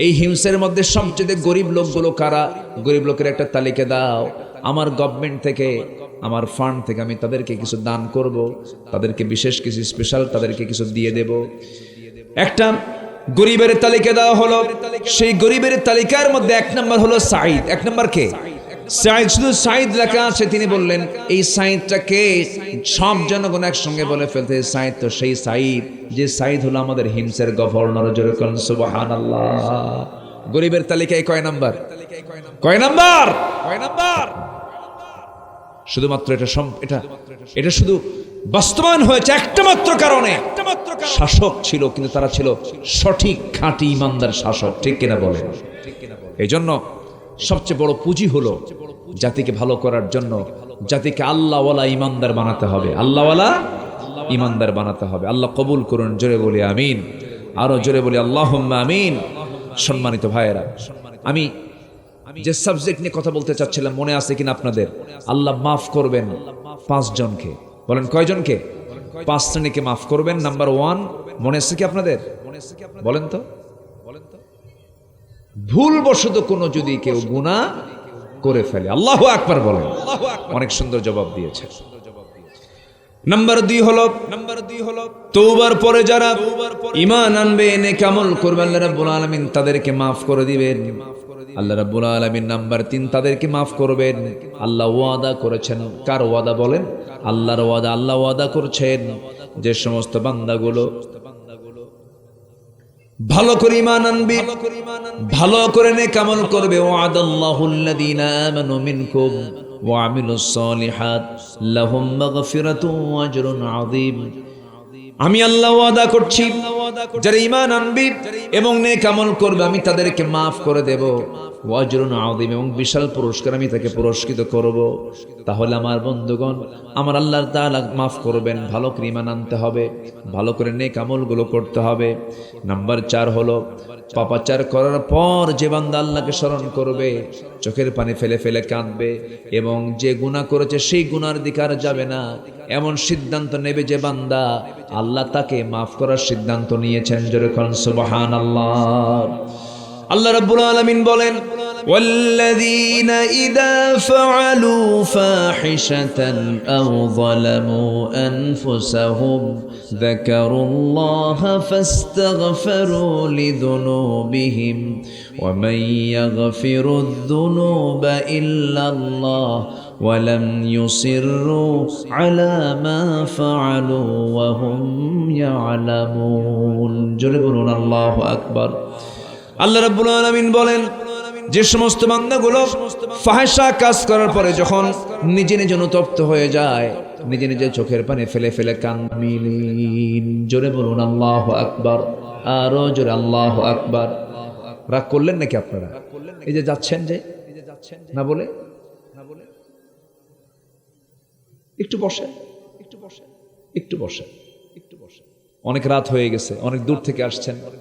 এই হিমসের মধ্যে সবচেয়ে গরিব লোকগুলো কারা, গরিব লোকের একটা তালিকা দাও। আমার গভর্নমেন্ট থেকে, আমার ফান্ড থেকে আমি তাদেরকে কিছু দান করব, তাদেরকে বিশেষ কিছু স্পেশাল তাদেরকে কিছু দিয়ে দেব। একটা গরিবের তালিকা দেওয়া হলো। সেই গরিবের তালিকার মধ্যে এক নম্বর হলো সাঈদ। এক নম্বর কে? সাঈদ। শুধু সাঈদ লেখা আছে। তিনি বললেন এই সাঈদটাকে সব জনগণ একসঙ্গে বলে ফেলতে, সাঈদ তো সেই সাঈদ যে সাঈদ হলো আমাদের হিমসের গভর্নর। জোরে বলুন সুবহানাল্লাহ। গরিবের তালিকায় কয় নাম্বার? কয় নাম্বার? কয় নাম্বার? শুধুমাত্র এটা শুধু বাস্তবায়ন হয়েছে একটা মাত্র কারণে, শাসক ছিল কিন্তু তারা ছিল সঠিক খাঁটি ইমানদার শাসক। ঠিক কিনা বলেন? এই জন্য সবচেয়ে বড় পুঁজি হলো জাতিকে ভালো করার জন্য জাতিকে আল্লাহওয়ালা ইমানদার বানাতে হবে। আল্লাহওয়ালা ইমানদার বানাতে হবে। আল্লাহ কবুল করুন। জোরে বলি আমিন। আরো জোরে বলি আল্লাহুম্মা আমিন। সম্মানিত ভাইয়েরা, আমি যে সাবজেক্ট নিয়ে কথা বলতে চাচ্ছিলাম মনে আছে কিনা আপনাদের? আল্লাহ মাফ করবেন 5 জনকে। বলেন কয়জনকে? 5 শ্রেণীকে মাফ করবেন। নাম্বার 1 মনে আছে কি আপনাদের? বলেন তো। ভুলবশত কোনো যদি কেউ গুনাহ করে ফেলে, আল্লাহু আকবার বলেন। অনেক সুন্দর জবাব দিয়েছে। নাম্বার 2 হলো তওবার পরে যারা ঈমান আনবে, নেক আমল করবে, আল্লাহ রাব্বুল আলামিন তাদেরকে মাফ করে দিবেন। আল্লাহ রাব্বুল আলামিন নাম্বার 3 তাদেরকে মাফ করবেন। আল্লাহ ওয়াদা করেছেন। কার ওয়াদা বলেন? আল্লাহর ওয়াদা। আল্লাহ ওয়াদা করছেন যে সমস্ত বান্দাগুলো ভালো করে ঈমান আনবে, ভালো করে নেক আমল করবে, ওয়াদাল্লাহুল্লাযীনা আমানু মিনকুম ওয়া আমিলুস সালিহাত লাহুম মাগফিরাতুন ওয়া আজরুন আযীম। আমি আল্লাহ ওয়াদা করছি যারা ঈমান আনবে এবং নেক আমল করবে আমি তাদেরকে মাফ করে দেব, ওয়া আজরুন আযীম, এবং বিশাল পুরস্কার আমি তাকে পুরস্কৃত করব। তাহলে আমার বন্ধুগণ, আমার আল্লাহ তাআলা মাফ করবেন। ভালো করে ঈমান আনতে হবে, ভালো করে নেক আমলগুলো করতে হবে। নাম্বার 4 হলো পাপাচার করার পর যে বান্দা আল্লাহকে স্মরণ করবে, চোখের পানি ফেলে ফেলে কাঁদবে এবং যে গুনাহ করেছে সেই গুনার দিকে আর যাবে না, এমন সিদ্ধান্ত নেবে যে বান্দা, আল্লাহ তাকে মাফ করার সিদ্ধান্ত নিয়েছেন। জোরে বলুন সুবহানাল্লাহ। আল্লাহ রাব্বুল আলামিন বলেন, والذين إذا فعلوا فاحشة أو ظلموا أنفسهم ذكروا الله فاستغفروا لذنوبهم ومن يغفر الذنوب إلا الله ولم يصروا على ما فعلوا وهم يعلمون। জোরে বলুন আল্লাহু আকবার। আল্লাহ রাব্বুল আলামিন বলেন, যে সমস্ত বান্দাগুলো ফাহিশা কাজ করার পরে যখন নিজে নিজে অনুতপ্ত হয়ে যায়, নিজে নিজে চোখের পানি ফেলে ফেলে কান্দিন। জোরে বলুন আল্লাহু আকবার। আরো জোরে আল্লাহু আকবার। রাগ করলেন নাকি আপনারা? এই যে যাচ্ছেন যে না বলে একটু বসেন, একটু বসেন। অনেক রাত হয়ে গেছে, অনেক দূর থেকে আসছেন।